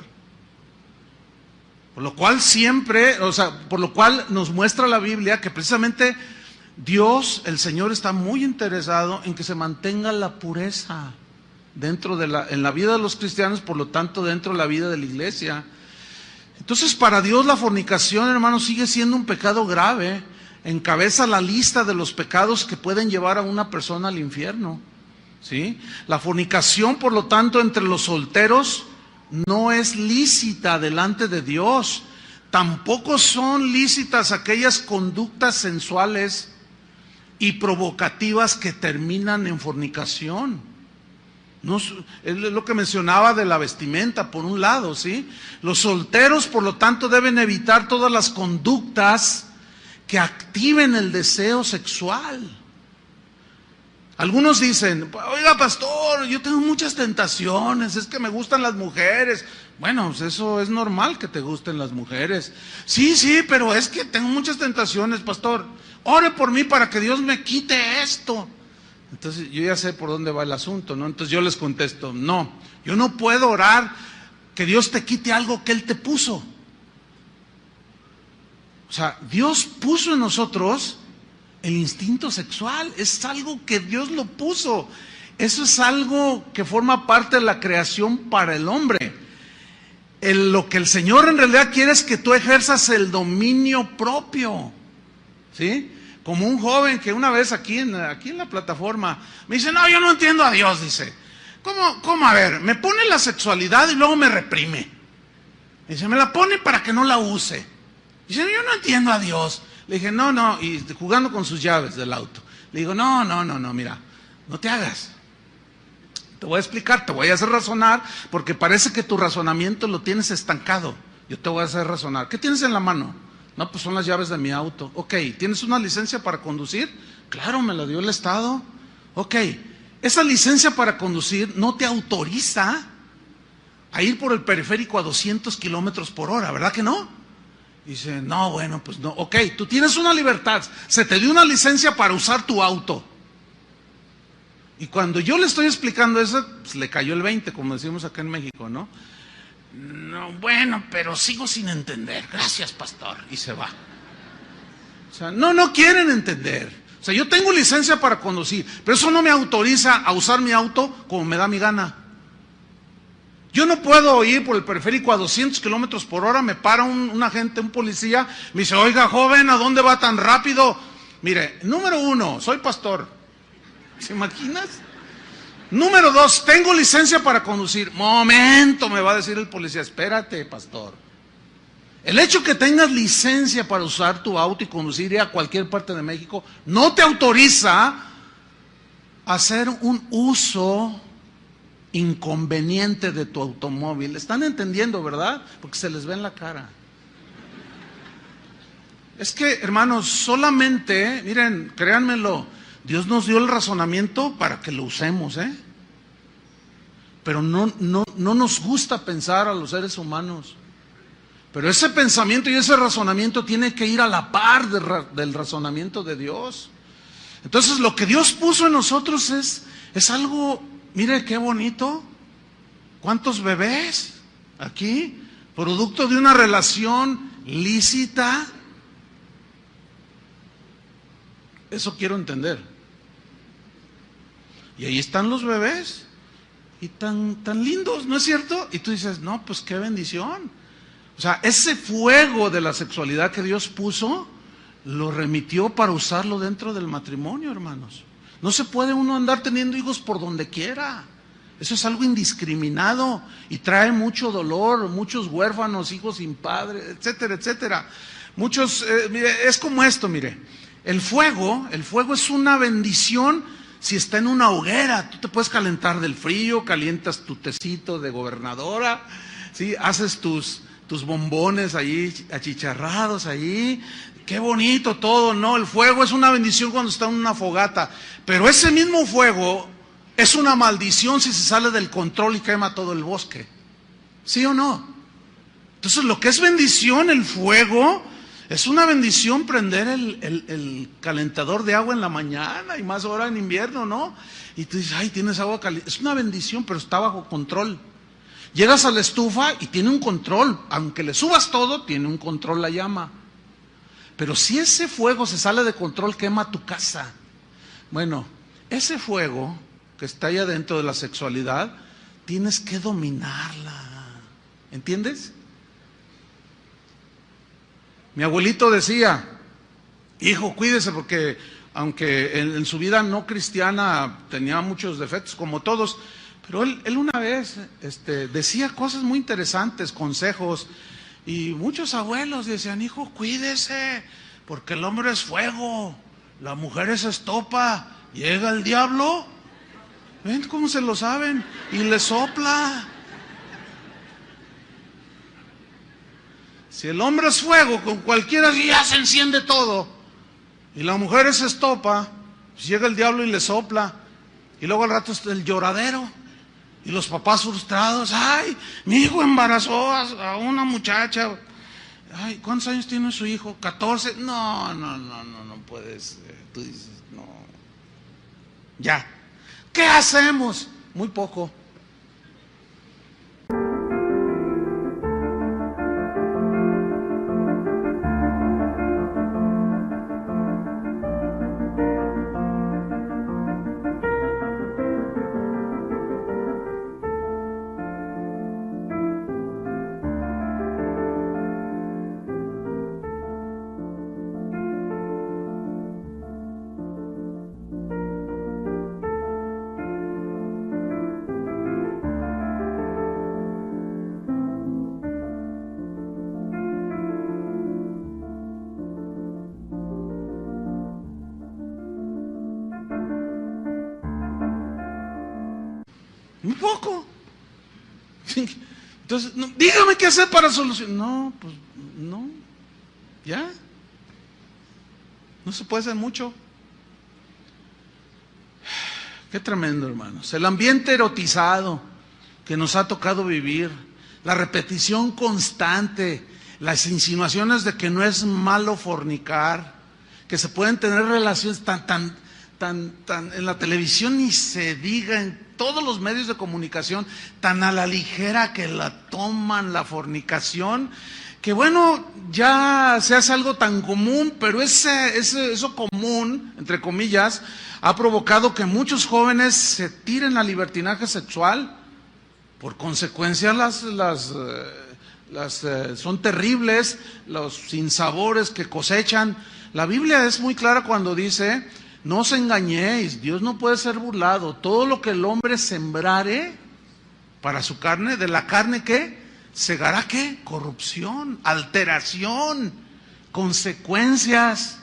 Por lo cual siempre, o sea, por lo cual nos muestra la Biblia que precisamente Dios, el Señor, está muy interesado en que se mantenga la pureza en la vida de los cristianos, por lo tanto dentro de la vida de la iglesia. Entonces para Dios la fornicación, hermanos, sigue siendo un pecado grave, encabeza la lista de los pecados que pueden llevar a una persona al infierno, ¿sí? La fornicación, por lo tanto, entre los solteros no es lícita delante de Dios. Tampoco son lícitas aquellas conductas sensuales y provocativas que terminan en fornicación. No, es lo que mencionaba de la vestimenta, por un lado, ¿sí? Los solteros, por lo tanto, deben evitar todas las conductas que activen el deseo sexual. Algunos dicen, oiga pastor, yo tengo muchas tentaciones, es que me gustan las mujeres. Bueno, pues eso es normal que te gusten las mujeres. Sí, pero es que tengo muchas tentaciones, pastor. Ore por mí para que Dios me quite esto. Entonces yo ya sé por dónde va el asunto, ¿no? Entonces yo les contesto, no, yo no puedo orar que Dios te quite algo que Él te puso. O sea, Dios puso en nosotros el instinto sexual, es algo que Dios lo puso. Eso es algo que forma parte de la creación para el hombre. Lo que el Señor en realidad quiere es que tú ejerzas el dominio propio, ¿sí? Como un joven que una vez aquí en la plataforma me dice, no, yo no entiendo a Dios, dice. ¿Cómo? A ver, me pone la sexualidad y luego me reprime. Dice, me la pone para que no la use. Dice, yo no entiendo a Dios. Le dije, no, y jugando con sus llaves del auto. Le digo, no, mira, no te hagas. Te voy a explicar, te voy a hacer razonar, porque parece que tu razonamiento lo tienes estancado. Yo te voy a hacer razonar. ¿Qué tienes en la mano? No, pues son las llaves de mi auto. Ok, ¿tienes una licencia para conducir? Claro, me la dio el Estado. Ok, esa licencia para conducir no te autoriza a ir por el periférico a 200 kilómetros por hora, ¿verdad que no? Dice, no, bueno, pues no. Ok, tú tienes una libertad, se te dio una licencia para usar tu auto. Y cuando yo le estoy explicando eso, pues le cayó el 20, como decimos acá en México, ¿no? No, bueno, pero sigo sin entender. Gracias, pastor. Y se va. O sea, no quieren entender. O sea, yo tengo licencia para conducir, pero eso no me autoriza a usar mi auto como me da mi gana. Yo no puedo ir por el periférico a 200 kilómetros por hora, me para un agente, un policía, me dice, oiga, joven, ¿a dónde va tan rápido? Mire, número 1, soy pastor. ¿Se imaginas? Número 2, tengo licencia para conducir. Momento, me va a decir el policía, espérate, pastor. El hecho que tengas licencia para usar tu auto y conducir a cualquier parte de México no te autoriza a hacer un uso inconveniente de tu automóvil. ¿Están entendiendo, verdad? Porque se les ve en la cara. Es que, hermanos, solamente, miren, créanmelo, Dios nos dio el razonamiento para que lo usemos, pero no nos gusta pensar a los seres humanos. Pero ese pensamiento y ese razonamiento tiene que ir a la par del razonamiento de Dios. Entonces, lo que Dios puso en nosotros es algo, mire qué bonito. ¿Cuántos bebés aquí? Producto de una relación lícita. Eso quiero entender. Y ahí están los bebés. Y tan lindos, ¿no es cierto? Y tú dices, no, pues qué bendición. O sea, ese fuego de la sexualidad que Dios puso, lo remitió para usarlo dentro del matrimonio, hermanos. No se puede uno andar teniendo hijos por donde quiera. Eso es algo indiscriminado y trae mucho dolor, muchos huérfanos, hijos sin padre, etcétera, etcétera. Muchos, mire, es como esto, mire. El fuego es una bendición si está en una hoguera. Tú te puedes calentar del frío, calientas tu tecito de gobernadora, ¿sí? Haces tus bombones ahí achicharrados ahí, qué bonito todo, ¿no? El fuego es una bendición cuando está en una fogata, pero ese mismo fuego es una maldición si se sale del control y quema todo el bosque, ¿sí o no? Entonces lo que es bendición, el fuego, es una bendición prender el calentador de agua en la mañana y más ahora en invierno, ¿no? Y tú dices, ay, tienes agua caliente, es una bendición, pero está bajo control. Llegas a la estufa y tiene un control, aunque le subas todo, tiene un control la llama. Pero si ese fuego se sale de control, quema tu casa. Bueno, ese fuego que está allá dentro de la sexualidad, tienes que dominarla. ¿Entiendes? Mi abuelito decía, hijo, cuídese porque aunque en su vida no cristiana tenía muchos defectos como todos, pero él una vez decía cosas muy interesantes, consejos, y muchos abuelos decían, hijo, cuídese, porque el hombre es fuego, la mujer es estopa, llega el diablo, ven cómo se lo saben, y le sopla. Si el hombre es fuego, con cualquiera ya se enciende todo, y la mujer es estopa, pues llega el diablo y le sopla, y luego al rato está el lloradero. Y los papás frustrados, ay, mi hijo embarazó a una muchacha. Ay, ¿cuántos años tiene su hijo? 14. No puedes. Tú dices, no. Ya. ¿Qué hacemos? Muy poco. Muy poco. Entonces, no, dígame qué hacer para solucionar. No, pues no. Ya. No se puede hacer mucho. Qué tremendo, hermanos. El ambiente erotizado que nos ha tocado vivir, la repetición constante, las insinuaciones de que no es malo fornicar, que se pueden tener relaciones tan en la televisión, ni se diga todos los medios de comunicación tan a la ligera que la toman, la fornicación, que bueno, ya se hace algo tan común, pero eso común, entre comillas, ha provocado que muchos jóvenes se tiren al libertinaje sexual. Por consecuencia, son terribles los sinsabores que cosechan. La Biblia es muy clara cuando dice: no os engañéis, Dios no puede ser burlado. Todo lo que el hombre sembrare para su carne, de la carne, ¿qué? Segará, ¿qué? Corrupción, alteración, consecuencias,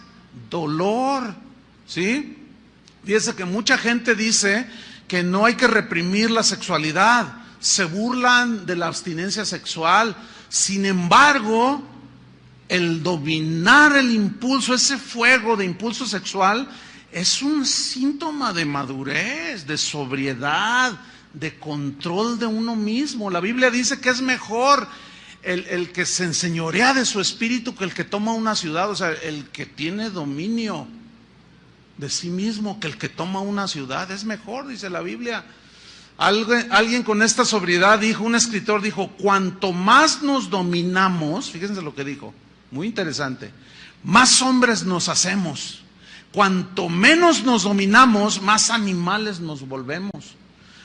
dolor, ¿sí? Fíjese que mucha gente dice que no hay que reprimir la sexualidad, se burlan de la abstinencia sexual. Sin embargo, el dominar el impulso, ese fuego de impulso sexual, es un síntoma de madurez, de sobriedad, de control de uno mismo. La Biblia dice que es mejor el que se enseñorea de su espíritu que el que toma una ciudad. O sea, el que tiene dominio de sí mismo que el que toma una ciudad. Es mejor, dice la Biblia. Alguien con esta sobriedad dijo, un escritor dijo: cuanto más nos dominamos, fíjense lo que dijo, muy interesante, más hombres nos hacemos. Cuanto menos nos dominamos, más animales nos volvemos.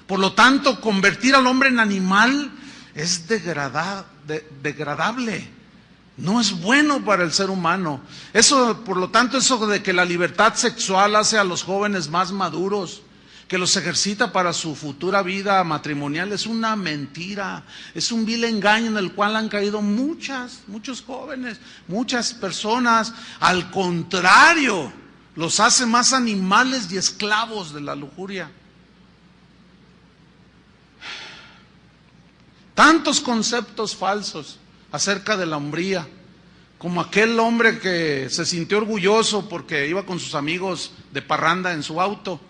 Por lo tanto, convertir al hombre en animal es degradable. No es bueno para el ser humano. Por lo tanto, eso de que la libertad sexual hace a los jóvenes más maduros, que los ejercita para su futura vida matrimonial, es una mentira, es un vil engaño en el cual han caído muchos jóvenes, muchas personas. Al contrario, los hace más animales y esclavos de la lujuria. Tantos conceptos falsos acerca de la hombría, como aquel hombre que se sintió orgulloso porque iba con sus amigos de parranda en su auto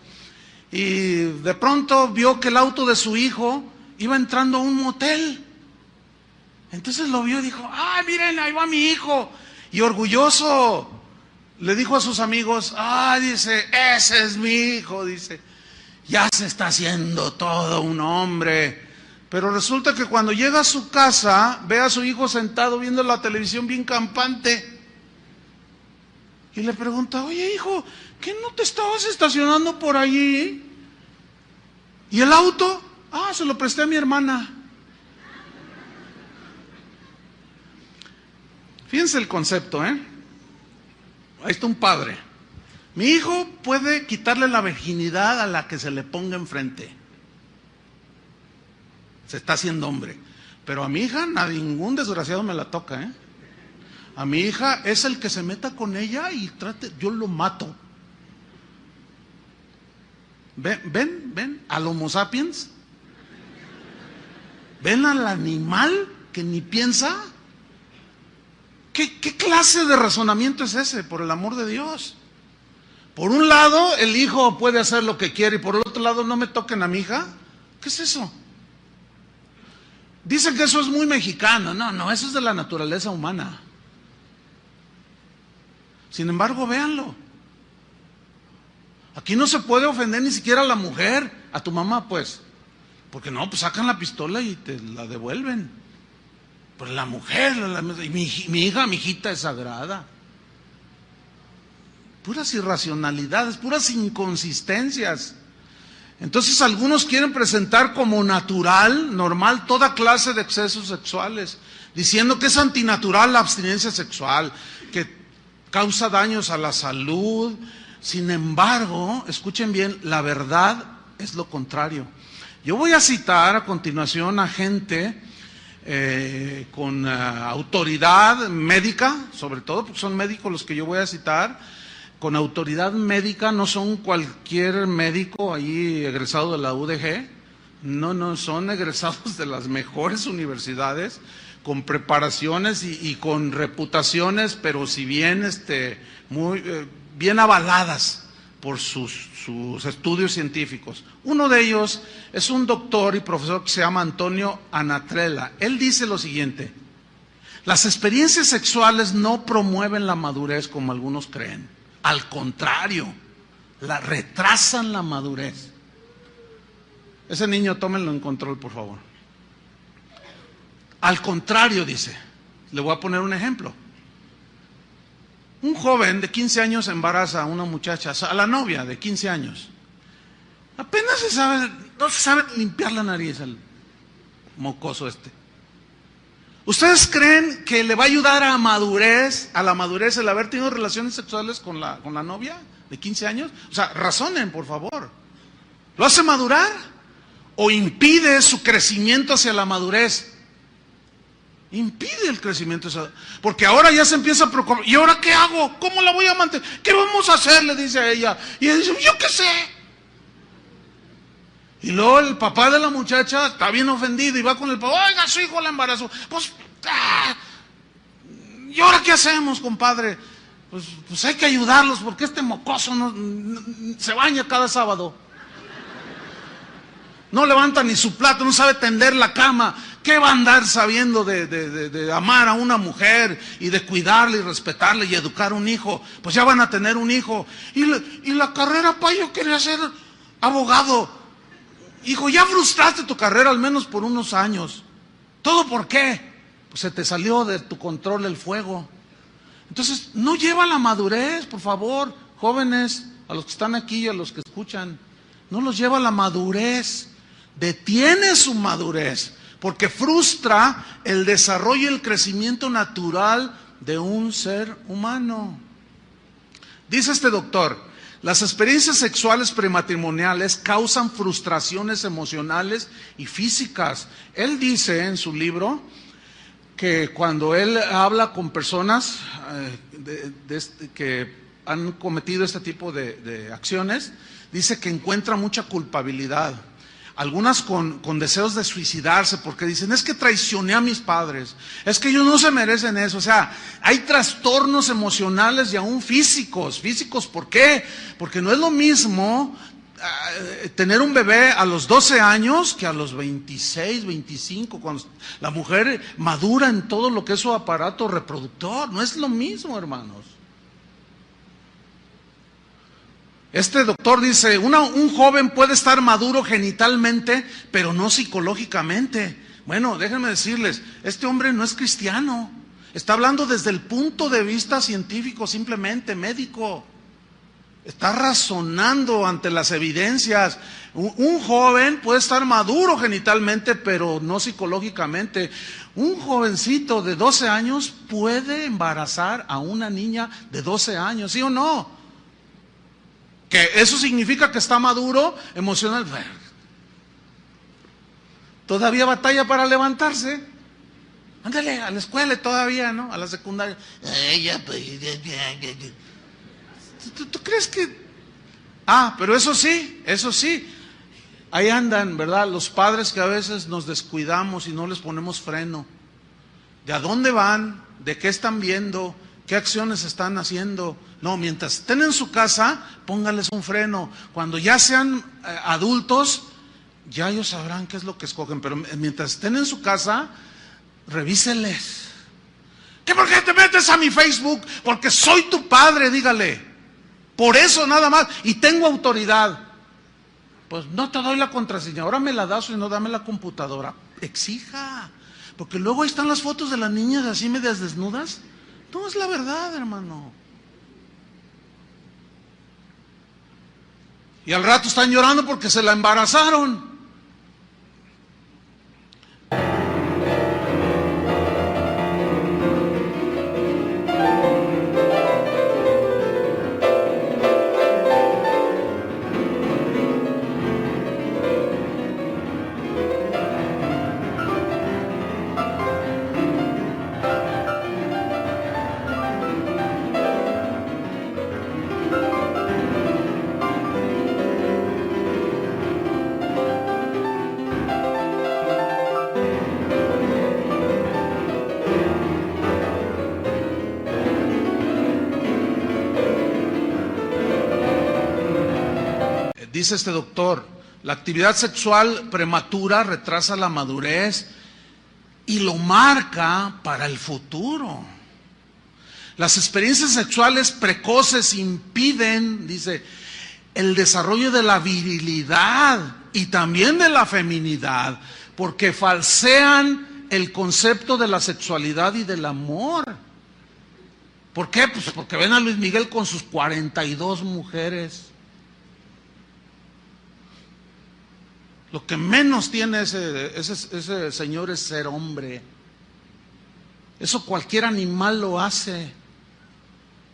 y de pronto vio que el auto de su hijo iba entrando a un motel. Entonces lo vio y dijo: ¡ay, miren, ahí va mi hijo! Y orgulloso le dijo a sus amigos: dice, ese es mi hijo, dice, ya se está haciendo todo un hombre. Pero resulta que cuando llega a su casa, ve a su hijo sentado viendo la televisión bien campante. Y le pregunta: oye, hijo, ¿qué no te estabas estacionando por allí? ¿Y el auto? Se lo presté a mi hermana. Fíjense el concepto, Ahí está un padre. Mi hijo puede quitarle la virginidad a la que se le ponga enfrente. Se está haciendo hombre. Pero a mi hija, a ningún desgraciado me la toca, A mi hija es el que se meta con ella y trate, yo lo mato. ¿Ven al Homo sapiens? ¿Ven al animal que ni piensa? ¿Qué clase de razonamiento es ese, por el amor de Dios? Por un lado, el hijo puede hacer lo que quiere, y por el otro lado, no me toquen a mi hija. ¿Qué es eso? Dicen que eso es muy mexicano. No, eso es de la naturaleza humana. Sin embargo, véanlo. Aquí no se puede ofender ni siquiera a la mujer, a tu mamá, pues. Porque no, pues sacan la pistola y te la devuelven. Pero la mujer, mi hija, mi hijita es sagrada. Puras irracionalidades, puras inconsistencias. Entonces algunos quieren presentar como natural, normal, toda clase de excesos sexuales, diciendo que es antinatural la abstinencia sexual, que causa daños a la salud. Sin embargo, escuchen bien, la verdad es lo contrario. Yo voy a citar a continuación a gente con autoridad médica, sobre todo porque son médicos los que yo voy a citar, con autoridad médica, no son cualquier médico ahí egresado de la UDG, no, son egresados de las mejores universidades, con preparaciones y con reputaciones, pero si bien muy bien avaladas por sus estudios científicos. Uno de ellos es un doctor y profesor que se llama Antonio Anatrella. Él dice lo siguiente: las experiencias sexuales no promueven la madurez como algunos creen. Al contrario, retrasan la madurez. Ese niño, tómenlo en control, por favor. Al contrario, dice, le voy a poner un ejemplo. Un joven de 15 años embaraza a una muchacha, a la novia de 15 años. Apenas no se sabe limpiar la nariz al mocoso este. ¿Ustedes creen que le va a ayudar a la madurez el haber tenido relaciones sexuales con la novia de 15 años? O sea, razonen, por favor. ¿Lo hace madurar o impide su crecimiento hacia la madurez? Impide el crecimiento, porque ahora ya se empieza a preocupar. ¿Y ahora qué hago? ¿Cómo la voy a mantener? ¿Qué vamos a hacer? Le dice a ella. Y ella dice, yo qué sé. Y luego el papá de la muchacha está bien ofendido y va con el papá, oiga, su hijo la embarazó. Pues, ¿y ahora qué hacemos, compadre? Pues hay que ayudarlos porque este mocoso se baña cada sábado. No levanta ni su plato, no sabe tender la cama. ¿Qué va a andar sabiendo de amar a una mujer y de cuidarla y respetarla y educar a un hijo? Pues ya van a tener un hijo. Y la carrera, pa, yo quería ser abogado. Hijo, ya frustraste tu carrera al menos por unos años. ¿Todo por qué? Pues se te salió de tu control el fuego. Entonces, no lleva la madurez, por favor, jóvenes, a los que están aquí y a los que escuchan. No los lleva la madurez. Detiene su madurez, porque frustra el desarrollo y el crecimiento natural de un ser humano. Dice este doctor, las experiencias sexuales prematrimoniales causan frustraciones emocionales y físicas. Él dice en su libro que cuando él habla con personas que han cometido este tipo de acciones, dice que encuentra mucha culpabilidad. Algunas con deseos de suicidarse porque dicen, es que traicioné a mis padres, es que ellos no se merecen eso. O sea, hay trastornos emocionales y aún físicos. ¿Físicos por qué? Porque no es lo mismo tener un bebé a los 12 años que a los 26, 25, cuando la mujer madura en todo lo que es su aparato reproductor. No es lo mismo, hermanos. Este doctor dice, un joven puede estar maduro genitalmente, pero no psicológicamente. Bueno, déjenme decirles, este hombre no es cristiano. Está hablando desde el punto de vista científico, simplemente médico. Está razonando ante las evidencias. Un joven puede estar maduro genitalmente, pero no psicológicamente. Un jovencito de 12 años puede embarazar a una niña de 12 años, ¿sí o no? Que eso significa que está maduro emocional. Todavía batalla para levantarse. Ándale, a la escuela todavía, ¿no? A la secundaria. ¿Tú crees que...? Pero eso sí. Ahí andan, ¿verdad? Los padres que a veces nos descuidamos y no les ponemos freno. ¿De a dónde van? ¿De qué están viendo? ¿Qué acciones están haciendo? No, mientras estén en su casa, póngales un freno. Cuando ya sean adultos, ya ellos sabrán qué es lo que escogen. Pero mientras estén en su casa, revíseles. ¿Qué por qué te metes a mi Facebook? Porque soy tu padre, dígale. Por eso nada más. Y tengo autoridad. Pues no te doy la contraseña. Ahora me la das y no dame la computadora. Exija. Porque luego ahí están las fotos de las niñas así medias desnudas. No es la verdad, hermano. Y al rato están llorando porque se la embarazaron. Dice este doctor, la actividad sexual prematura retrasa la madurez y lo marca para el futuro. Las experiencias sexuales precoces impiden, dice, el desarrollo de la virilidad y también de la feminidad, porque falsean el concepto de la sexualidad y del amor. ¿Por qué? Pues porque ven a Luis Miguel con sus 42 mujeres. Lo que menos tiene ese señor es ser hombre. Eso cualquier animal lo hace.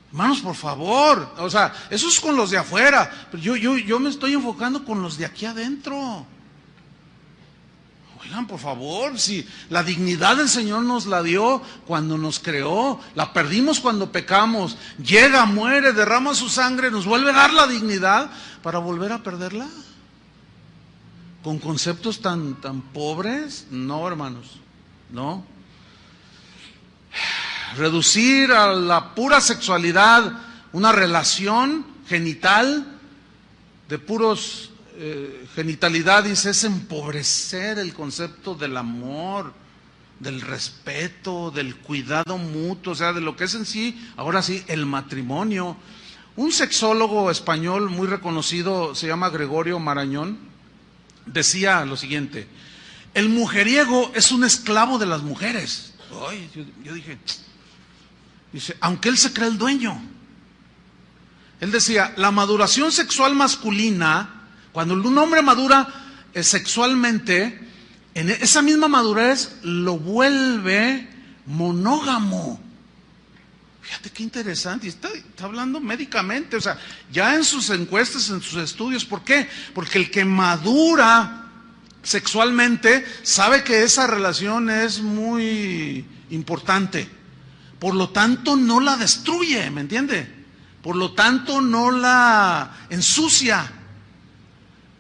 Hermanos, por favor, o sea, eso es con los de afuera, pero yo me estoy enfocando con los de aquí adentro. Oigan, por favor, si la dignidad del Señor nos la dio cuando nos creó, la perdimos cuando pecamos, llega, muere, derrama su sangre, nos vuelve a dar la dignidad para volver a perderla. ¿Con conceptos tan pobres? No, hermanos, no. Reducir a la pura sexualidad una relación genital de puros genitalidad, dice, es empobrecer el concepto del amor, del respeto, del cuidado mutuo, o sea, de lo que es en sí, ahora sí, el matrimonio. Un sexólogo español muy reconocido, se llama Gregorio Marañón, decía lo siguiente: el mujeriego es un esclavo de las mujeres. Ay, yo dije, dice, aunque él se cree el dueño. Él decía, la maduración sexual masculina, cuando un hombre madura sexualmente, en esa misma madurez lo vuelve monógamo. Fíjate qué interesante, y está hablando médicamente, o sea, ya en sus encuestas, en sus estudios. ¿Por qué? Porque el que madura sexualmente sabe que esa relación es muy importante, por lo tanto no la destruye, ¿me entiende? Por lo tanto no la ensucia.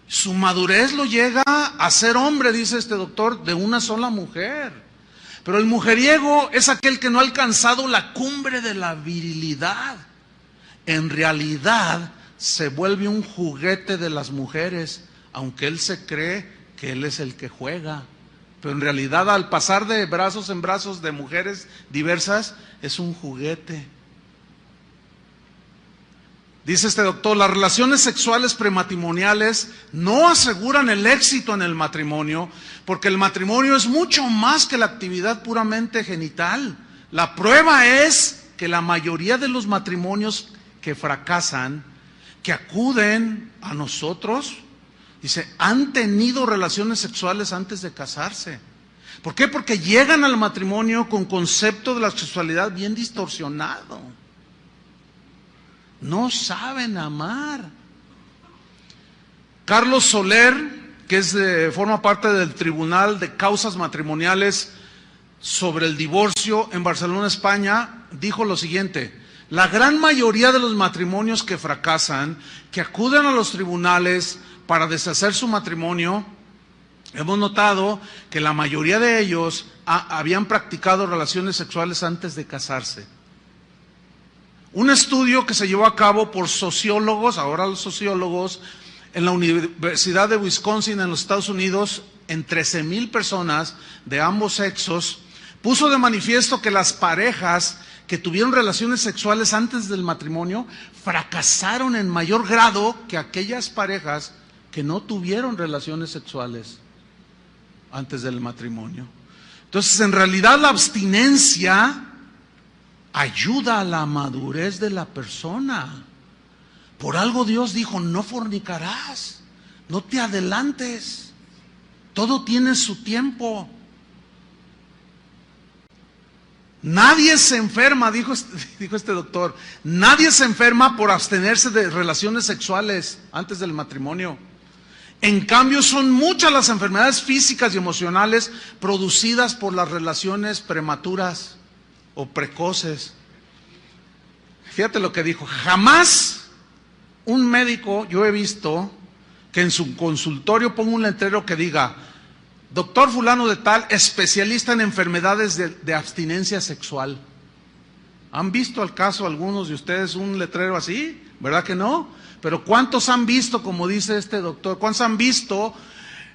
Su madurez lo llega a ser hombre, dice este doctor, de una sola mujer. Pero el mujeriego es aquel que no ha alcanzado la cumbre de la virilidad. En realidad se vuelve un juguete de las mujeres, aunque él se cree que él es el que juega. Pero en realidad, al pasar de brazos en brazos de mujeres diversas, es un juguete. Dice este doctor, las relaciones sexuales prematrimoniales no aseguran el éxito en el matrimonio, porque el matrimonio es mucho más que la actividad puramente genital. La prueba es que la mayoría de los matrimonios que fracasan, que acuden a nosotros, dice, han tenido relaciones sexuales antes de casarse. ¿Por qué? Porque llegan al matrimonio con concepto de la sexualidad bien distorsionado. No saben amar. Carlos Soler, que forma parte del Tribunal de Causas Matrimoniales sobre el Divorcio en Barcelona, España, dijo lo siguiente: la gran mayoría de los matrimonios que fracasan, que acuden a los tribunales para deshacer su matrimonio, hemos notado que la mayoría de ellos habían practicado relaciones sexuales antes de casarse. Un estudio que se llevó a cabo por sociólogos, ahora los sociólogos, en la Universidad de Wisconsin en los Estados Unidos, en 13,000 personas de ambos sexos, puso de manifiesto que las parejas que tuvieron relaciones sexuales antes del matrimonio fracasaron en mayor grado que aquellas parejas que no tuvieron relaciones sexuales antes del matrimonio. Entonces, en realidad la abstinencia ayuda a la madurez de la persona. Por algo Dios dijo, no fornicarás, no te adelantes, todo tiene su tiempo. Nadie se enferma, dijo este doctor, nadie se enferma por abstenerse de relaciones sexuales antes del matrimonio. En cambio, son muchas las enfermedades físicas y emocionales producidas por las relaciones prematuras o precoces. Fíjate lo que dijo, jamás un médico, yo he visto, que en su consultorio ponga un letrero que diga, doctor fulano de tal, especialista en enfermedades de abstinencia sexual. ¿Han visto al caso algunos de ustedes un letrero así? ¿Verdad que no? Pero ¿cuántos han visto, como dice este doctor? ¿Cuántos han visto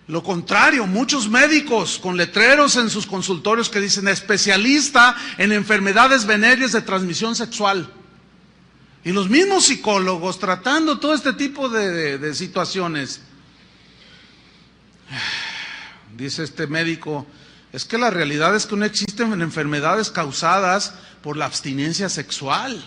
lo contrario? Muchos médicos con letreros en sus consultorios que dicen especialista en enfermedades venéreas de transmisión sexual. Y los mismos psicólogos tratando todo este tipo de situaciones. Dice este médico, es que la realidad es que no existen enfermedades causadas por la abstinencia sexual.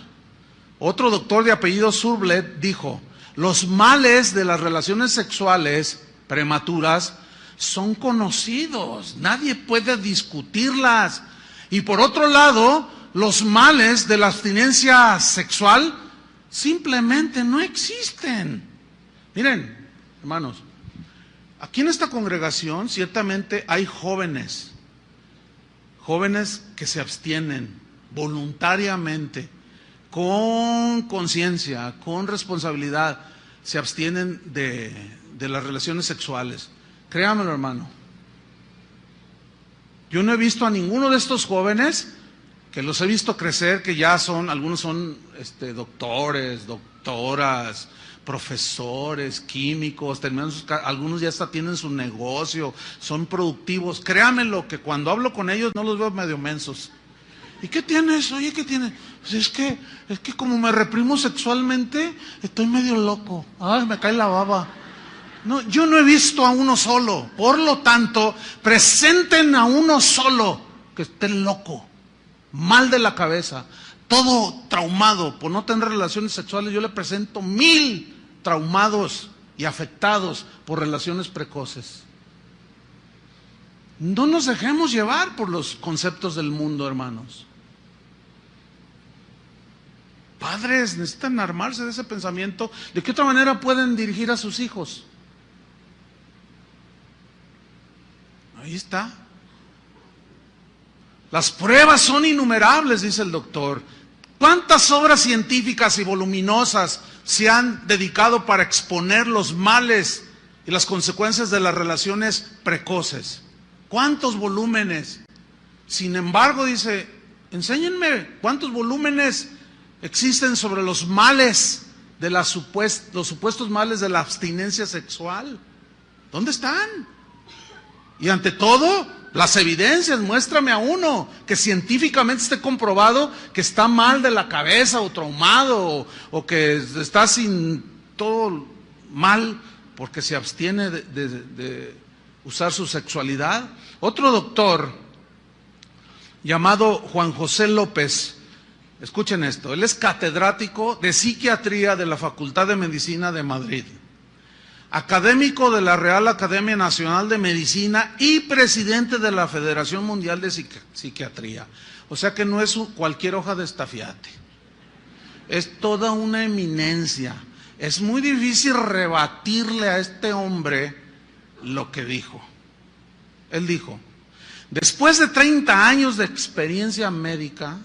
Otro doctor de apellido Surblet dijo, los males de las relaciones sexuales prematuras son conocidos, nadie puede discutirlas. Y por otro lado, los males de la abstinencia sexual simplemente no existen. Miren, hermanos, aquí en esta congregación ciertamente hay jóvenes que se abstienen voluntariamente, con conciencia, con responsabilidad, se abstienen de las relaciones sexuales. Créamelo, hermano. Yo no he visto a ninguno de estos jóvenes, que los he visto crecer, que ya son, algunos son doctores, doctoras, profesores, químicos, algunos ya hasta tienen su negocio, son productivos. Créamelo que cuando hablo con ellos no los veo medio mensos. ¿Y qué tienes? Oye, ¿qué tienes? Pues es que como me reprimo sexualmente, estoy medio loco. Ay, me cae la baba. No, yo no he visto a uno solo. Por lo tanto, presenten a uno solo que esté loco, mal de la cabeza, todo traumado por no tener relaciones sexuales. Yo le presento 1000 traumados y afectados por relaciones precoces. No nos dejemos llevar por los conceptos del mundo, hermanos. Padres necesitan armarse de ese pensamiento. ¿De qué otra manera pueden dirigir a sus hijos? Ahí está. Las pruebas son innumerables, dice el doctor. ¿Cuántas obras científicas y voluminosas se han dedicado para exponer los males y las consecuencias de las relaciones precoces? ¿Cuántos volúmenes? Sin embargo, dice, enséñenme cuántos volúmenes existen sobre los males de los supuestos males de la abstinencia sexual. ¿Dónde están? Y ante todo, las evidencias. Muéstrame a uno que científicamente esté comprobado que está mal de la cabeza o traumado o que está sin todo mal porque se abstiene de usar su sexualidad. Otro doctor llamado Juan José López, escuchen esto, él es catedrático de psiquiatría de la Facultad de Medicina de Madrid, académico de la Real Academia Nacional de Medicina y presidente de la Federación Mundial de Psiquiatría. O sea que no es cualquier hoja de estafiate, es toda una eminencia. Es muy difícil rebatirle a este hombre lo que dijo. Él dijo, después de 30 años de experiencia médica,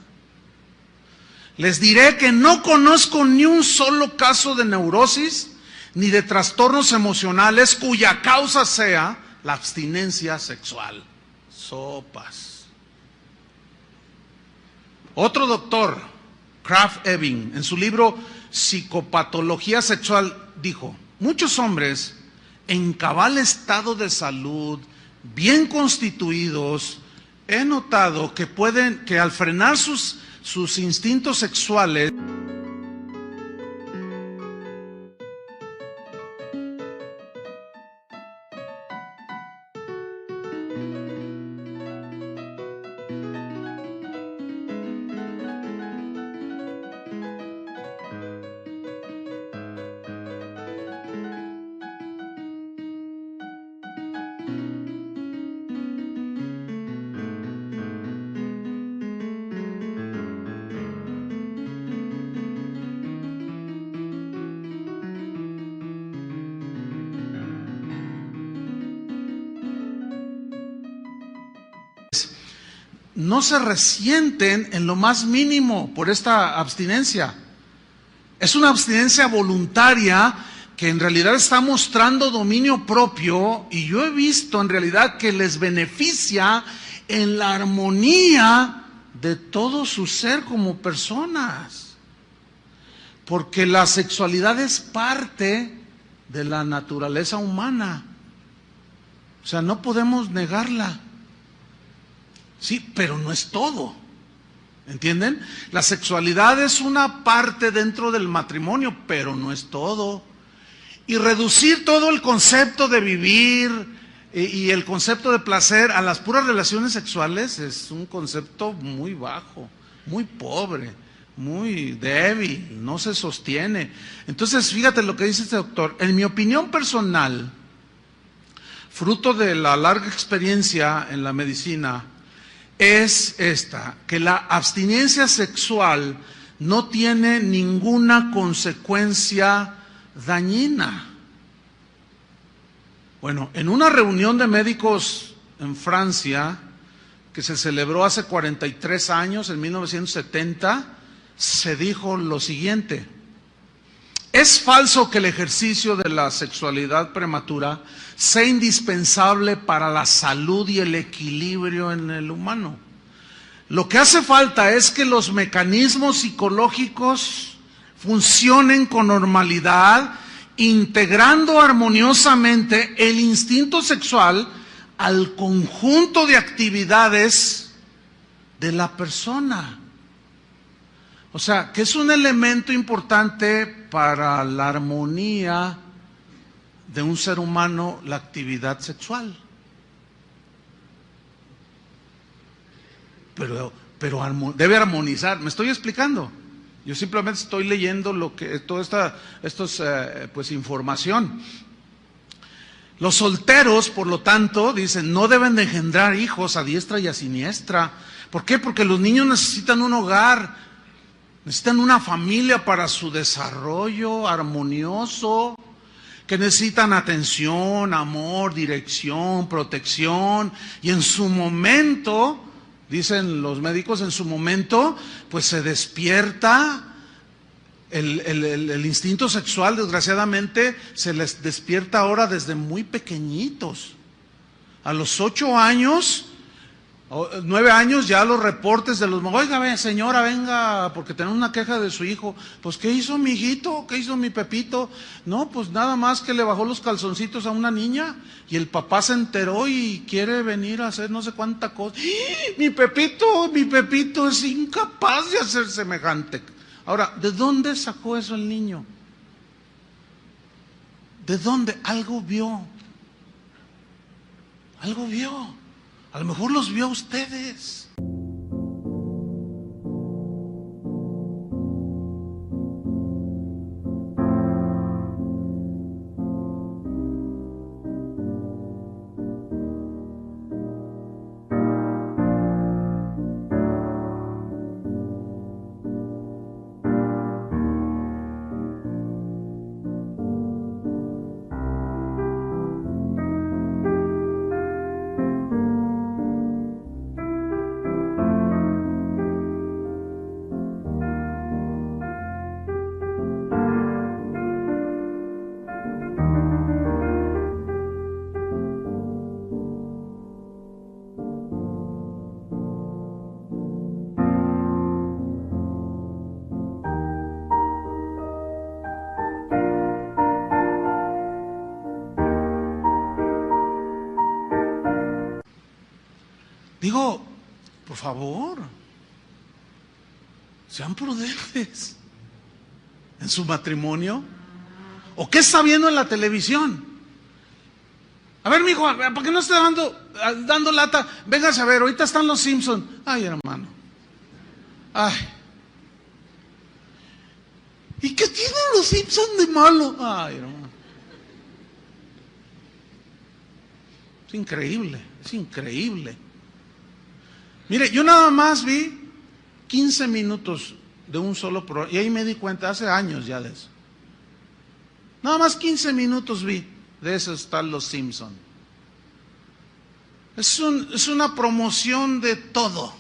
les diré que no conozco ni un solo caso de neurosis ni de trastornos emocionales cuya causa sea la abstinencia sexual. Sopas. Otro doctor, Krafft Ebing, en su libro Psicopatología Sexual, dijo, muchos hombres en cabal estado de salud, bien constituidos, he notado que al frenar sus instintos sexuales, no se resienten en lo más mínimo por esta abstinencia. Es una abstinencia voluntaria que en realidad está mostrando dominio propio, y yo he visto en realidad que les beneficia en la armonía de todo su ser como personas. Porque la sexualidad es parte de la naturaleza humana. O sea, no podemos negarla. Sí, pero no es todo. ¿Entienden? La sexualidad es una parte dentro del matrimonio, pero no es todo. Y reducir todo el concepto de vivir y el concepto de placer a las puras relaciones sexuales es un concepto muy bajo, muy pobre, muy débil, no se sostiene. Entonces, fíjate lo que dice este doctor. En mi opinión personal, fruto de la larga experiencia en la medicina, es esta, que la abstinencia sexual no tiene ninguna consecuencia dañina. Bueno, en una reunión de médicos en Francia, que se celebró hace 43 años, en 1970, se dijo lo siguiente: es falso que el ejercicio de la sexualidad prematura sea indispensable para la salud y el equilibrio en el humano. Lo que hace falta es que los mecanismos psicológicos funcionen con normalidad, integrando armoniosamente el instinto sexual al conjunto de actividades de la persona. O sea, que es un elemento importante para la armonía de un ser humano, la actividad sexual. Pero debe armonizar. ¿Me estoy explicando? Yo simplemente estoy leyendo lo que toda pues información. Los solteros, por lo tanto, dicen, no deben de engendrar hijos a diestra y a siniestra. ¿Por qué? Porque los niños necesitan un hogar, necesitan una familia para su desarrollo armonioso, que necesitan atención, amor, dirección, protección, y en su momento, dicen los médicos, en su momento, pues se despierta el instinto sexual. Desgraciadamente se les despierta ahora desde muy pequeñitos. A los 8 años, 9 años, ya los reportes de los... Oiga, señora, venga, porque tenemos una queja de su hijo. Pues, ¿qué hizo mi hijito? ¿Qué hizo mi Pepito? No, pues nada más que le bajó los calzoncitos a una niña y el papá se enteró y quiere venir a hacer no sé cuánta cosa. ¡Ah! Mi Pepito es incapaz de hacer semejante. Ahora, ¿de dónde sacó eso el niño? ¿De dónde? Algo vio. Algo vio. A lo mejor los vio a ustedes. Digo, por favor, sean prudentes en su matrimonio. ¿O qué está viendo en la televisión? A ver, mijo, ¿para qué no está dando lata? Véngase a ver, ahorita están los Simpsons. Ay, hermano. Ay. ¿Y qué tienen los Simpsons de malo? Ay, hermano. Es increíble, es increíble. Mire, yo nada más vi 15 minutos de un solo programa, y ahí me di cuenta, hace años ya de eso. Nada más 15 minutos vi, de eso están los Simpson. Es una promoción de todo,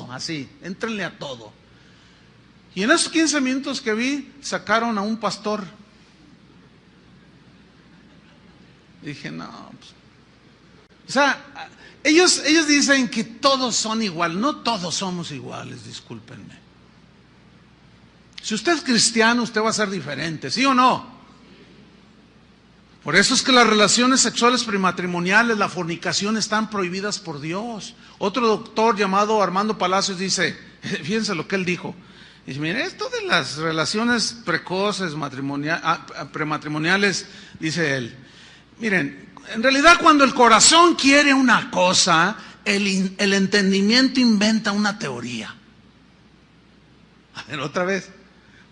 así, éntrenle a todo. Y en esos 15 minutos que vi, sacaron a un pastor. Dije, no, pues. O sea, ellos dicen que todos son iguales. No todos somos iguales, discúlpenme. Si usted es cristiano, usted va a ser diferente, ¿sí o no? Por eso es que las relaciones sexuales prematrimoniales, la fornicación, están prohibidas por Dios. Otro doctor llamado Armando Palacios dice, Fíjense lo que él dijo. Dice, mire, esto de las relaciones precoces, prematrimoniales, dice él, miren, en realidad cuando el corazón quiere una cosa, el entendimiento inventa una teoría. A ver, otra vez,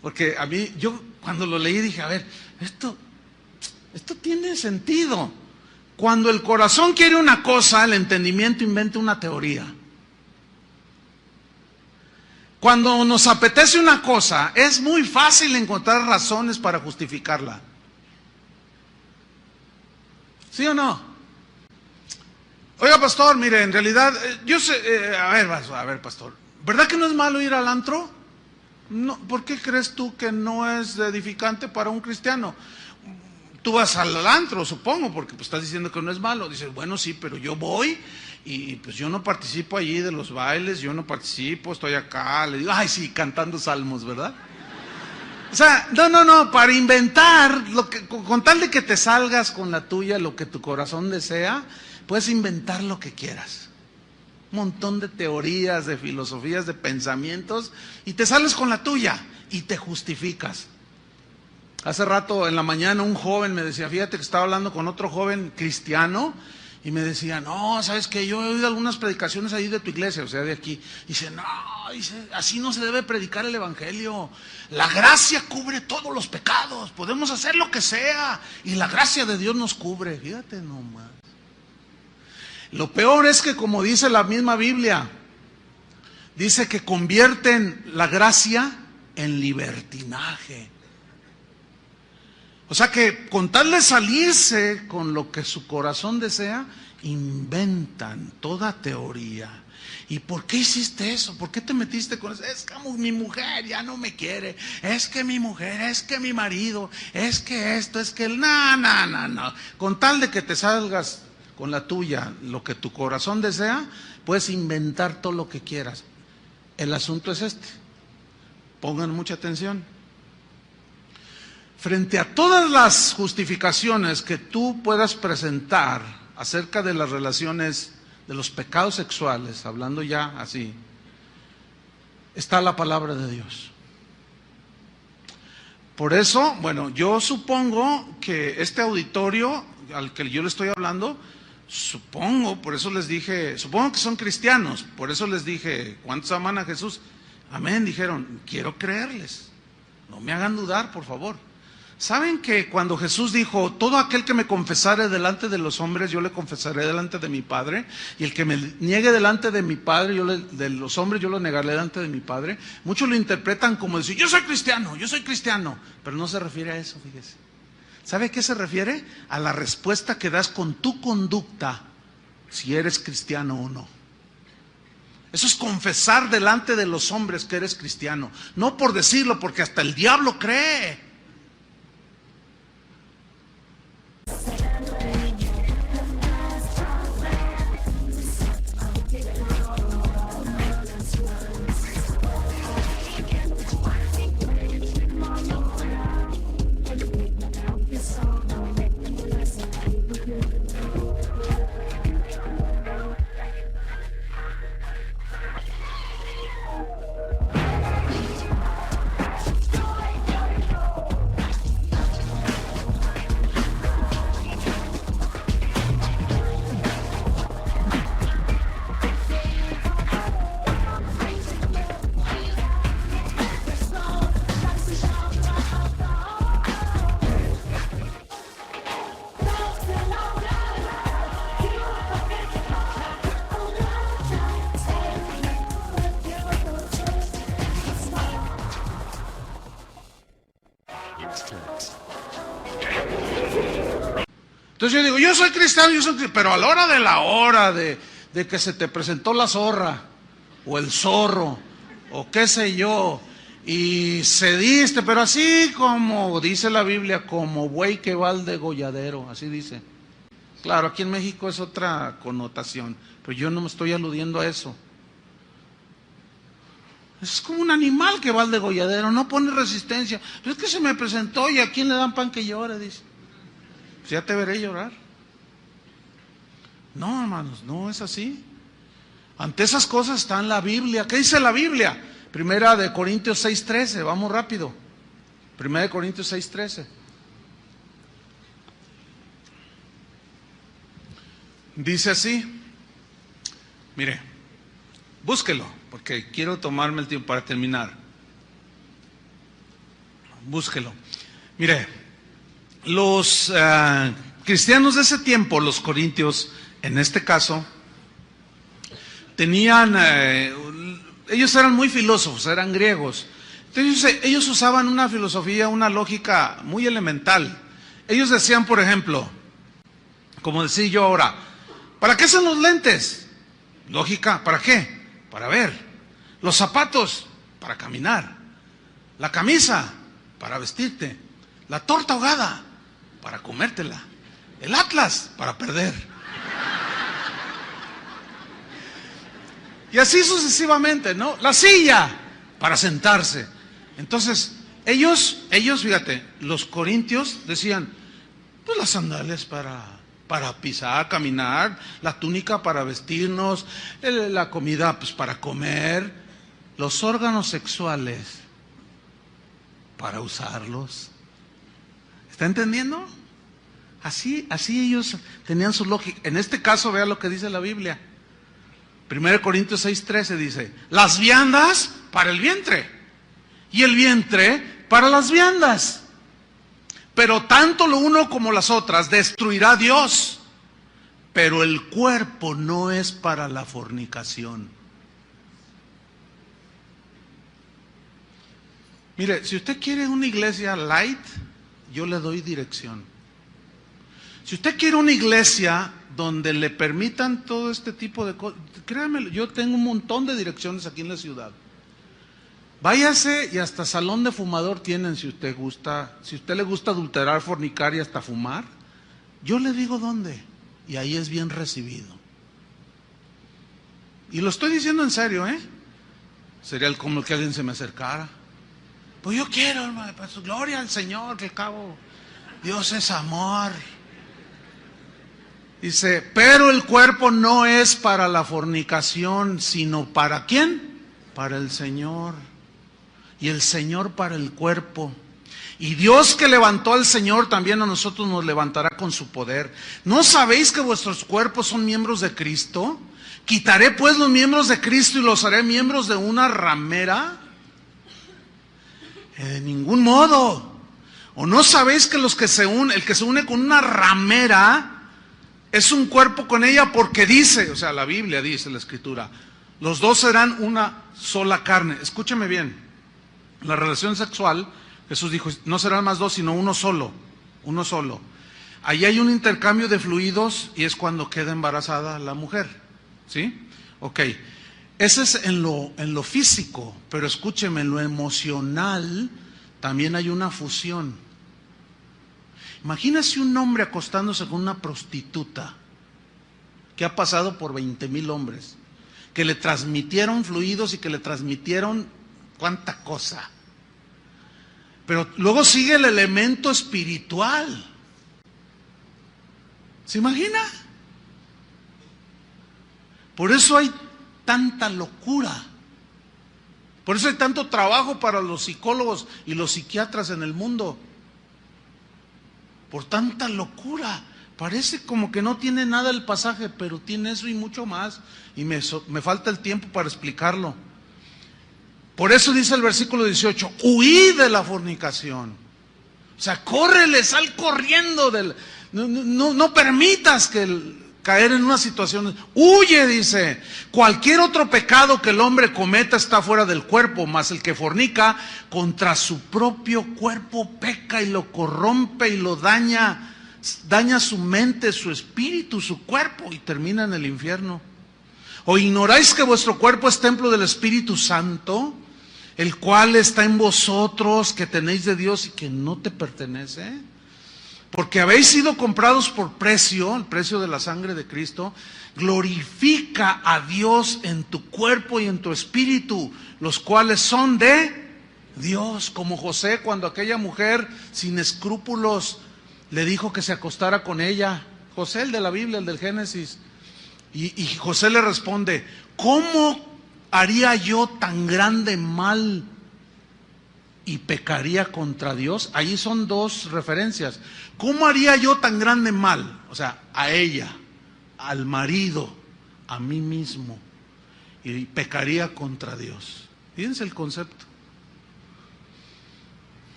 porque a mí, yo cuando lo leí dije, a ver, esto tiene sentido. Cuando el corazón quiere una cosa, el entendimiento inventa una teoría. Cuando nos apetece una cosa, es muy fácil encontrar razones para justificarla. ¿Sí o no? Oiga, pastor, mire, en realidad, yo sé, a ver, pastor, ¿verdad que no es malo ir al antro? No, ¿por qué crees tú que no es edificante para un cristiano? Tú vas al antro, supongo, porque pues estás diciendo que no es malo. Dices, bueno, sí, pero yo voy y pues yo no participo allí de los bailes, yo no participo, estoy acá, le digo, ay, sí, cantando salmos, ¿verdad? O sea, no, para inventar, con tal de que te salgas con la tuya, lo que tu corazón desea, puedes inventar lo que quieras. Un montón de teorías, de filosofías, de pensamientos, y te sales con la tuya y te justificas. Hace rato en la mañana un joven me decía, fíjate que estaba hablando con otro joven cristiano y me decía, no, ¿sabes qué? Yo he oído algunas predicaciones ahí de tu iglesia, o sea, de aquí. Dice, no, así no se debe predicar el evangelio. La gracia cubre todos los pecados, podemos hacer lo que sea y la gracia de Dios nos cubre. Fíjate nomás. Lo peor es que, como dice la misma Biblia, dice que convierten la gracia en libertinaje. O sea que con tal de salirse con lo que su corazón desea, inventan toda teoría. ¿Y por qué hiciste eso? ¿Por qué te metiste con eso? Es que mi mujer ya no me quiere. Es que mi mujer, es que mi marido, es que esto, es que el... No. Con tal de que te salgas con la tuya, lo que tu corazón desea, puedes inventar todo lo que quieras. El asunto es este. Pongan mucha atención. Frente a todas las justificaciones que tú puedas presentar acerca de las relaciones, de los pecados sexuales, hablando ya así, está la palabra de Dios. Por eso, bueno, yo supongo que este auditorio al que yo le estoy hablando, por eso les dije, supongo que son cristianos, por eso les dije, ¿cuántos aman a Jesús? Amén, dijeron, quiero creerles, no me hagan dudar, por favor. ¿Saben que cuando Jesús dijo, todo aquel que me confesare delante de los hombres, yo le confesaré delante de mi Padre, y el que me niegue delante de mi Padre, de los hombres, yo lo negaré delante de mi Padre? Muchos lo interpretan como decir, yo soy cristiano, pero no se refiere a eso, fíjese. ¿Sabe a qué se refiere? A la respuesta que das con tu conducta, si eres cristiano o no. Eso es confesar delante de los hombres que eres cristiano, no por decirlo, porque hasta el diablo cree. Entonces yo digo, yo soy cristiano, pero a la hora de que se te presentó la zorra, o el zorro, o qué sé yo, y cediste, pero así como dice la Biblia, como buey que va al degolladero, así dice. Claro, aquí en México es otra connotación, pero yo no me estoy aludiendo a eso. Es como un animal que va al degolladero, no pone resistencia. Pero es que se me presentó y a quién le dan pan que llore, dice. Pues ya te veré llorar. No, hermanos, no es así. Ante esas cosas está en la Biblia. ¿Qué dice la Biblia? Primera de Corintios 6:13, vamos rápido. Primera de Corintios 6:13. Dice así, mire, búsquelo, porque quiero tomarme el tiempo para terminar. Búsquelo. Mire, los cristianos de ese tiempo, los corintios, en este caso, tenían, ellos eran muy filósofos, eran griegos. Entonces ellos usaban una filosofía, una lógica muy elemental. Ellos decían, por ejemplo, como decía yo ahora, ¿para qué son los lentes? Lógica, ¿para qué? Para ver. Los zapatos, para caminar. La camisa, para vestirte. La torta ahogada, para comértela. El atlas, para perder. Y así sucesivamente, ¿no? La silla, para sentarse. Entonces, ellos, fíjate, los corintios decían, pues las sandalias para pisar, caminar, la túnica para vestirnos, la comida pues para comer, los órganos sexuales para usarlos. ¿Está entendiendo? Así ellos tenían su lógica. En este caso, vea lo que dice la Biblia. 1 Corintios 6:13 dice, las viandas para el vientre y el vientre para las viandas. Pero tanto lo uno como las otras destruirá Dios. Pero el cuerpo no es para la fornicación. Mire, si usted quiere una iglesia light, yo le doy dirección. Si usted quiere una iglesia donde le permitan todo este tipo de cosas, créanme, yo tengo un montón de direcciones aquí en la ciudad. Váyase y hasta salón de fumador tienen si usted gusta. Si usted le gusta adulterar, fornicar y hasta fumar, yo le digo dónde. Y ahí es bien recibido. Y lo estoy diciendo en serio, ¿eh? Sería como que alguien se me acercara. Pues yo quiero, hermano, para su gloria al Señor, que al cabo Dios es amor. Dice, pero el cuerpo no es para la fornicación, sino ¿para quién? Para el Señor. Y el Señor para el cuerpo. Y Dios que levantó al Señor también a nosotros nos levantará con su poder. ¿No sabéis que vuestros cuerpos son miembros de Cristo? ¿Quitaré pues los miembros de Cristo y los haré miembros de una ramera? De ningún modo. ¿O no sabéis que el que se une con una ramera es un cuerpo con ella? Porque dice, o sea, la Biblia dice, la Escritura, los dos serán una sola carne. Escúcheme bien. La relación sexual, Jesús dijo, no serán más dos, sino uno solo. Uno solo. Ahí hay un intercambio de fluidos y es cuando queda embarazada la mujer. ¿Sí? Ok. Ese es en lo físico, pero escúcheme, en lo emocional también hay una fusión. Imagínese un hombre acostándose con una prostituta que ha pasado por 20,000 hombres, que le transmitieron fluidos y que le transmitieron cuánta cosa. Pero luego sigue el elemento espiritual. ¿Se imagina? Por eso hay tanta locura. Por eso hay tanto trabajo para los psicólogos y los psiquiatras en el mundo. Por tanta locura. Parece como que no tiene nada el pasaje, pero tiene eso y mucho más. Y me falta el tiempo para explicarlo. Por eso dice el versículo 18, huid de la fornicación. O sea, córrele, sal corriendo. No permitas caer en una situación. Huye, dice. Cualquier otro pecado que el hombre cometa está fuera del cuerpo, mas el que fornica contra su propio cuerpo peca y lo corrompe y lo daña su mente, su espíritu, su cuerpo y termina en el infierno. ¿O ignoráis que vuestro cuerpo es templo del Espíritu Santo, el cual está en vosotros, que tenéis de Dios y que no te pertenece? Porque habéis sido comprados por precio, el precio de la sangre de Cristo. Glorifica a Dios en tu cuerpo y en tu espíritu, los cuales son de Dios. Como José, cuando aquella mujer sin escrúpulos le dijo que se acostara con ella. José, el de la Biblia, el del Génesis. Y José le responde, ¿cómo haría yo tan grande mal y pecaría contra Dios? Ahí son dos referencias. ¿Cómo haría yo tan grande mal? O sea, a ella, al marido, a mí mismo, y pecaría contra Dios. Fíjense el concepto.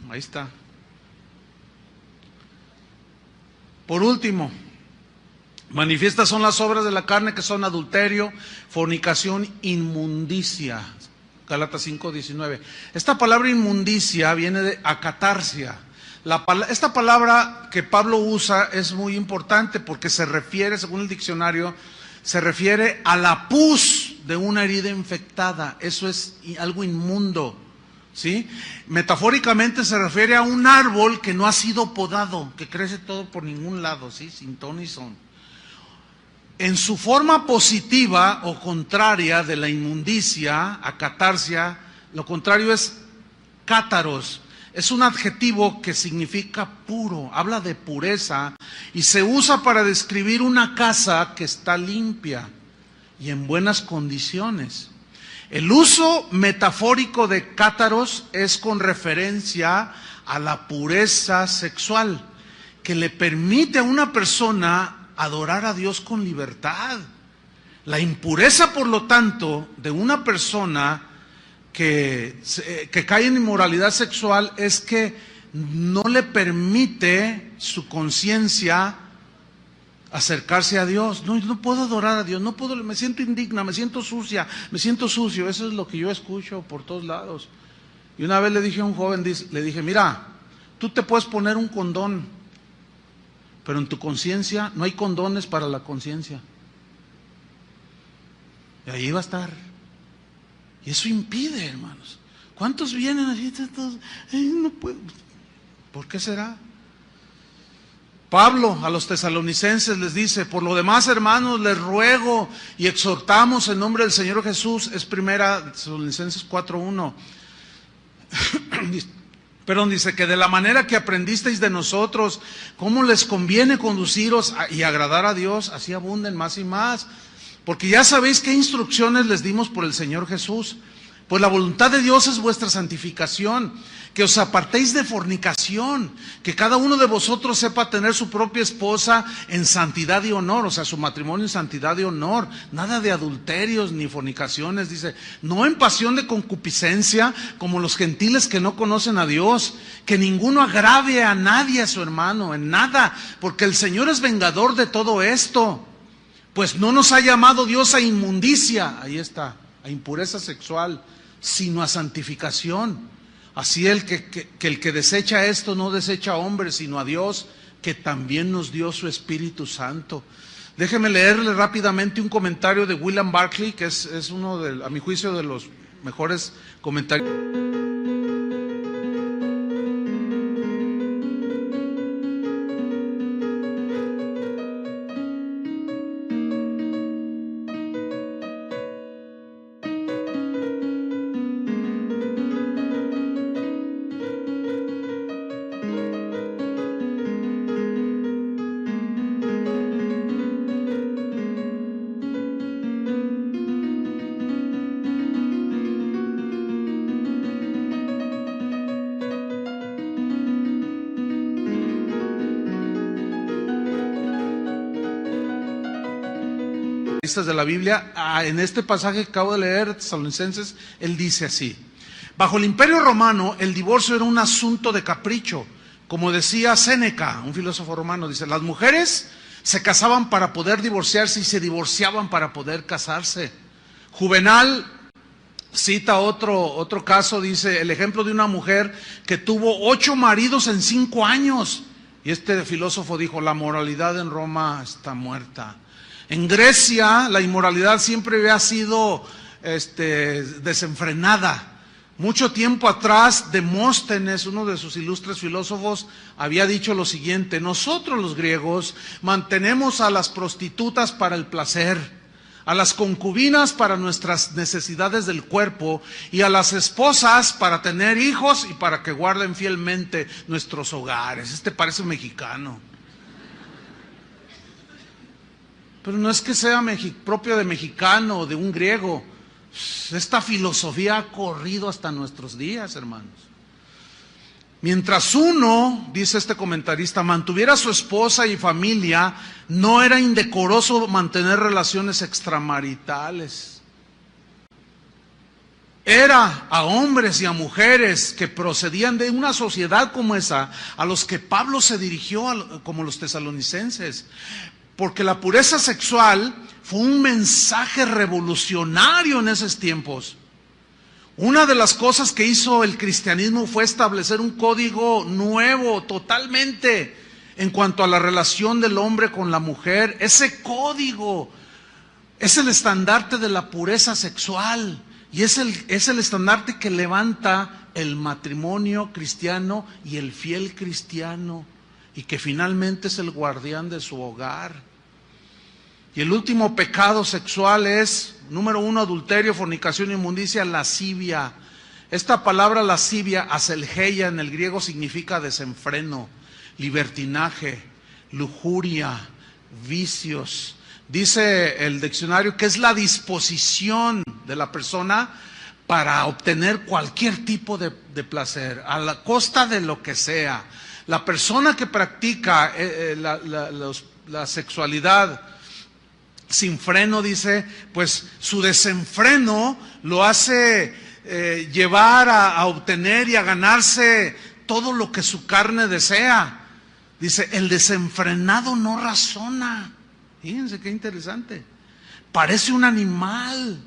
Ahí está. Por último, manifiestas son las obras de la carne, que son adulterio, fornicación, inmundicia. Gálatas 5:19. Esta palabra inmundicia viene de acatarsia. Esta palabra que Pablo usa es muy importante porque se refiere, según el diccionario, se refiere a la pus de una herida infectada. Eso es algo inmundo, ¿sí? Metafóricamente se refiere a un árbol que no ha sido podado, que crece todo por ningún lado, ¿sí? Sin ton ni son. En su forma positiva o contraria de la inmundicia, acatarsia, lo contrario es cátaros. Es un adjetivo que significa puro, habla de pureza y se usa para describir una casa que está limpia y en buenas condiciones. El uso metafórico de cátaros es con referencia a la pureza sexual, que le permite a una persona adorar a Dios con libertad. La impureza, por lo tanto, de una persona que cae en inmoralidad sexual es que no le permite su conciencia acercarse a Dios. No, yo no puedo adorar a Dios, no puedo, me siento indigna, me siento sucia, me siento sucio. Eso es lo que yo escucho por todos lados. Y una vez le dije a un joven, le dije, mira, tú te puedes poner un condón, pero en tu conciencia no hay condones para la conciencia. Y ahí va a estar. Y eso impide, hermanos. ¿Cuántos vienen así? No puedo. ¿Por qué será? Pablo a los tesalonicenses les dice, por lo demás, hermanos, les ruego y exhortamos en nombre del Señor Jesús, es primera Tesalonicenses 4:1. Perdón, dice que de la manera que aprendisteis de nosotros, cómo les conviene conduciros y agradar a Dios, así abunden más y más. Porque ya sabéis qué instrucciones les dimos por el Señor Jesús. Pues la voluntad de Dios es vuestra santificación, que os apartéis de fornicación, que cada uno de vosotros sepa tener su propia esposa en santidad y honor, o sea, su matrimonio en santidad y honor, nada de adulterios ni fornicaciones, dice, no en pasión de concupiscencia, como los gentiles que no conocen a Dios, que ninguno agrave a nadie, a su hermano, en nada, porque el Señor es vengador de todo esto. Pues no nos ha llamado Dios a inmundicia, ahí está, a impureza sexual, sino a santificación. Así el que desecha esto no desecha a hombres, sino a Dios, que también nos dio su Espíritu Santo. Déjeme leerle rápidamente un comentario de William Barclay, que es uno, a mi juicio, de los mejores comentarios. De la Biblia, en este pasaje que acabo de leer, Tesalonicenses, él dice así: bajo el Imperio Romano, el divorcio era un asunto de capricho. Como decía Séneca, un filósofo romano, dice, las mujeres se casaban para poder divorciarse y se divorciaban para poder casarse. Juvenal cita otro caso, dice, el ejemplo de una mujer que tuvo 8 maridos en 5 años. Y este filósofo dijo, la moralidad en Roma está muerta. En Grecia la inmoralidad siempre había sido desenfrenada. Mucho tiempo atrás, Demóstenes, uno de sus ilustres filósofos, había dicho lo siguiente: nosotros los griegos mantenemos a las prostitutas para el placer, a las concubinas para nuestras necesidades del cuerpo y a las esposas para tener hijos y para que guarden fielmente nuestros hogares. Parece mexicano. Pero no es que sea propio de mexicano o de un griego. Esta filosofía ha corrido hasta nuestros días, hermanos. Mientras uno, dice este comentarista, mantuviera a su esposa y familia, no era indecoroso mantener relaciones extramaritales. Era a hombres y a mujeres que procedían de una sociedad como esa, a los que Pablo se dirigió, como los tesalonicenses. Porque la pureza sexual fue un mensaje revolucionario en esos tiempos. Una de las cosas que hizo el cristianismo fue establecer un código nuevo totalmente en cuanto a la relación del hombre con la mujer. Ese código es el estandarte de la pureza sexual y es el estandarte que levanta el matrimonio cristiano y el fiel cristiano, y que finalmente es el guardián de su hogar. Y el último pecado sexual es, número 1, adulterio, fornicación, inmundicia, lascivia. Esta palabra lascivia, aselgeia, en el griego significa desenfreno, libertinaje, lujuria, vicios. Dice el diccionario que es la disposición de la persona para obtener cualquier tipo de placer, a la costa de lo que sea. La persona que practica la sexualidad sin freno, dice, pues su desenfreno lo hace llevar a obtener y a ganarse todo lo que su carne desea. Dice, el desenfrenado no razona. Fíjense qué interesante. Parece un animal.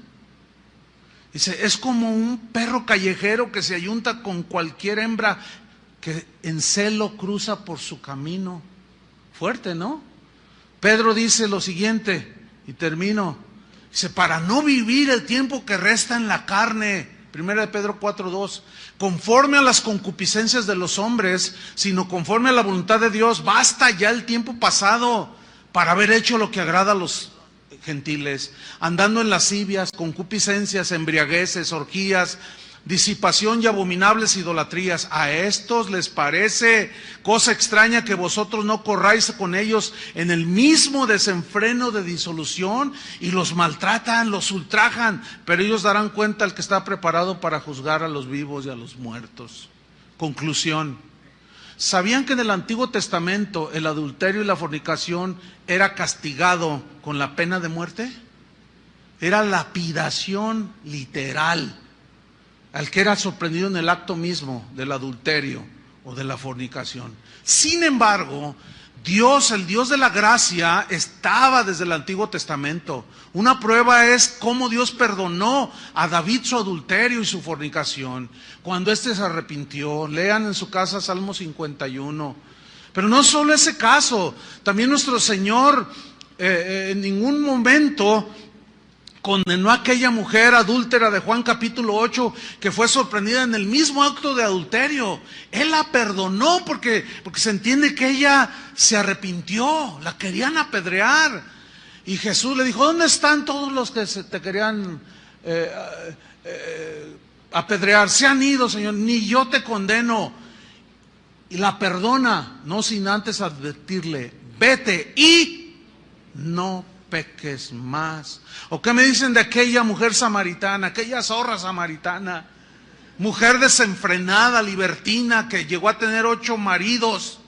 Dice, es como un perro callejero que se ayunta con cualquier hembra que en celo cruza por su camino. Fuerte, ¿no? Pedro dice lo siguiente, y termino. Dice, para no vivir el tiempo que resta en la carne, 1 Pedro 4:2, conforme a las concupiscencias de los hombres, sino conforme a la voluntad de Dios. Basta ya el tiempo pasado para haber hecho lo que agrada a los gentiles, andando en lascivias, concupiscencias, embriagueces, orgías, disipación y abominables idolatrías. A estos les parece cosa extraña que vosotros no corráis con ellos en el mismo desenfreno de disolución, y los maltratan, los ultrajan, pero ellos darán cuenta al que está preparado para juzgar a los vivos y a los muertos. Conclusión. ¿Sabían que en el Antiguo Testamento el adulterio y la fornicación era castigado con la pena de muerte? Era lapidación literal al que era sorprendido en el acto mismo del adulterio o de la fornicación. Sin embargo, Dios, el Dios de la gracia, estaba desde el Antiguo Testamento. Una prueba es cómo Dios perdonó a David su adulterio y su fornicación, cuando éste se arrepintió. Lean en su casa Salmo 51. Pero no solo ese caso, también nuestro Señor en ningún momento condenó a aquella mujer adúltera de Juan capítulo 8, que fue sorprendida en el mismo acto de adulterio. Él la perdonó porque se entiende que ella se arrepintió, la querían apedrear. Y Jesús le dijo, ¿dónde están todos los que te querían apedrear? Se han ido, Señor, ni yo te condeno. Y la perdona, no sin antes advertirle, vete y no peques más. ¿O qué me dicen de aquella mujer samaritana, aquella zorra samaritana? Mujer desenfrenada, libertina, que llegó a tener 8 maridos.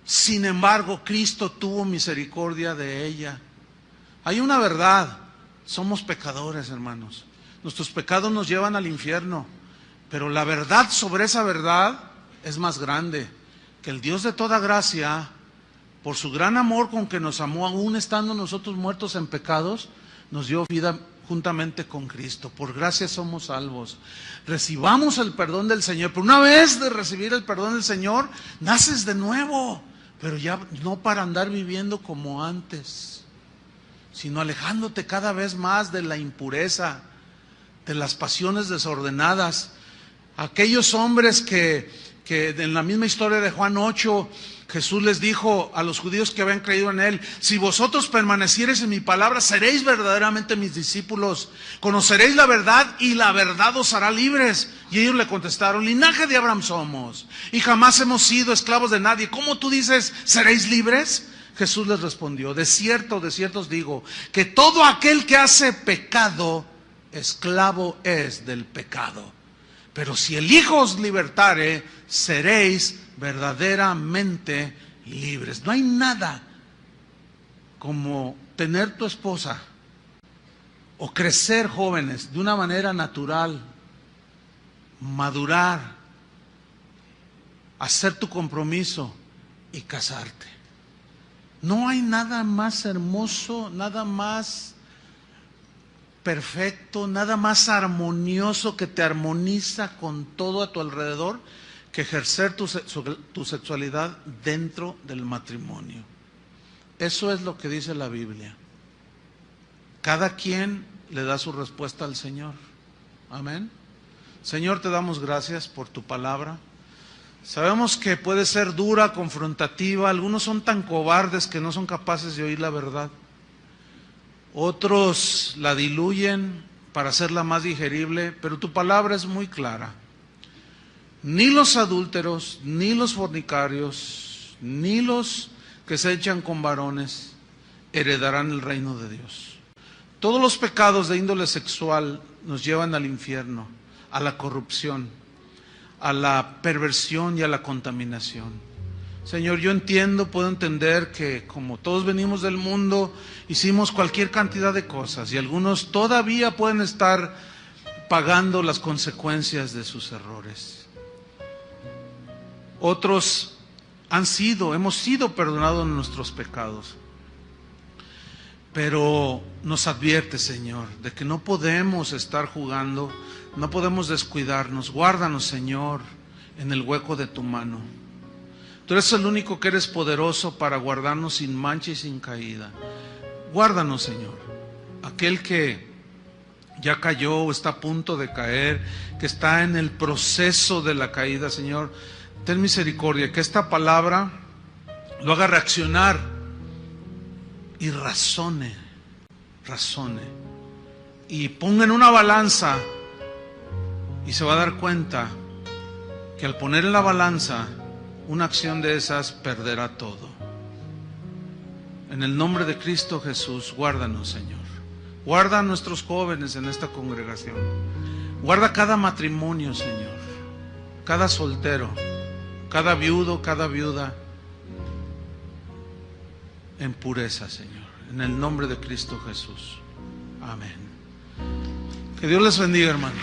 Sin embargo, Cristo tuvo misericordia de ella. Hay una verdad, somos pecadores, hermanos. Nuestros pecados nos llevan al infierno, pero la verdad sobre esa verdad es más grande, que el Dios de toda gracia, por su gran amor con que nos amó, aún estando nosotros muertos en pecados, nos dio vida juntamente con Cristo. Por gracia somos salvos. Recibamos el perdón del Señor. Pero una vez de recibir el perdón del Señor, naces de nuevo, pero ya no para andar viviendo como antes, sino alejándote cada vez más de la impureza, de las pasiones desordenadas. Aquellos hombres que en la misma historia de Juan 8, Jesús les dijo a los judíos que habían creído en Él, si vosotros permaneciereis en mi palabra, seréis verdaderamente mis discípulos, conoceréis la verdad y la verdad os hará libres. Y ellos le contestaron, linaje de Abraham somos y jamás hemos sido esclavos de nadie. ¿Cómo tú dices, seréis libres? Jesús les respondió: de cierto os digo, que todo aquel que hace pecado, esclavo es del pecado. Pero si el Hijo os libertare, seréis verdaderamente libres. No hay nada como tener tu esposa o crecer jóvenes de una manera natural, madurar, hacer tu compromiso y casarte. No hay nada más hermoso, nada más perfecto, nada más armonioso que te armoniza con todo a tu alrededor que ejercer tu sexualidad dentro del matrimonio. Eso es lo que dice la Biblia. Cada quien le da su respuesta al Señor. Amén. Señor, te damos gracias por tu palabra. Sabemos que puede ser dura, confrontativa. Algunos son tan cobardes que no son capaces de oír la verdad. Otros la diluyen para hacerla más digerible, pero tu palabra es muy clara. Ni los adúlteros, ni los fornicarios, ni los que se echan con varones heredarán el reino de Dios. Todos los pecados de índole sexual nos llevan al infierno, a la corrupción, a la perversión y a la contaminación. Señor, yo entiendo, puedo entender que como todos venimos del mundo, hicimos cualquier cantidad de cosas y algunos todavía pueden estar pagando las consecuencias de sus errores. Otros hemos sido perdonados en nuestros pecados. Pero nos advierte, Señor, de que no podemos estar jugando, no podemos descuidarnos. Guárdanos, Señor, en el hueco de tu mano. Tú eres el único que eres poderoso para guardarnos sin mancha y sin caída. Guárdanos, Señor. Aquel que ya cayó o está a punto de caer, que está en el proceso de la caída, Señor, ten misericordia, que esta palabra lo haga reaccionar y razone y ponga en una balanza y se va a dar cuenta que al poner en la balanza una acción de esas perderá todo. En el nombre de Cristo Jesús, guárdanos, Señor. Guarda a nuestros jóvenes en esta congregación. Guarda cada matrimonio, Señor, cada soltero, cada viudo, cada viuda, en pureza, Señor, en el nombre de Cristo Jesús. Amén. Que Dios les bendiga, hermanos.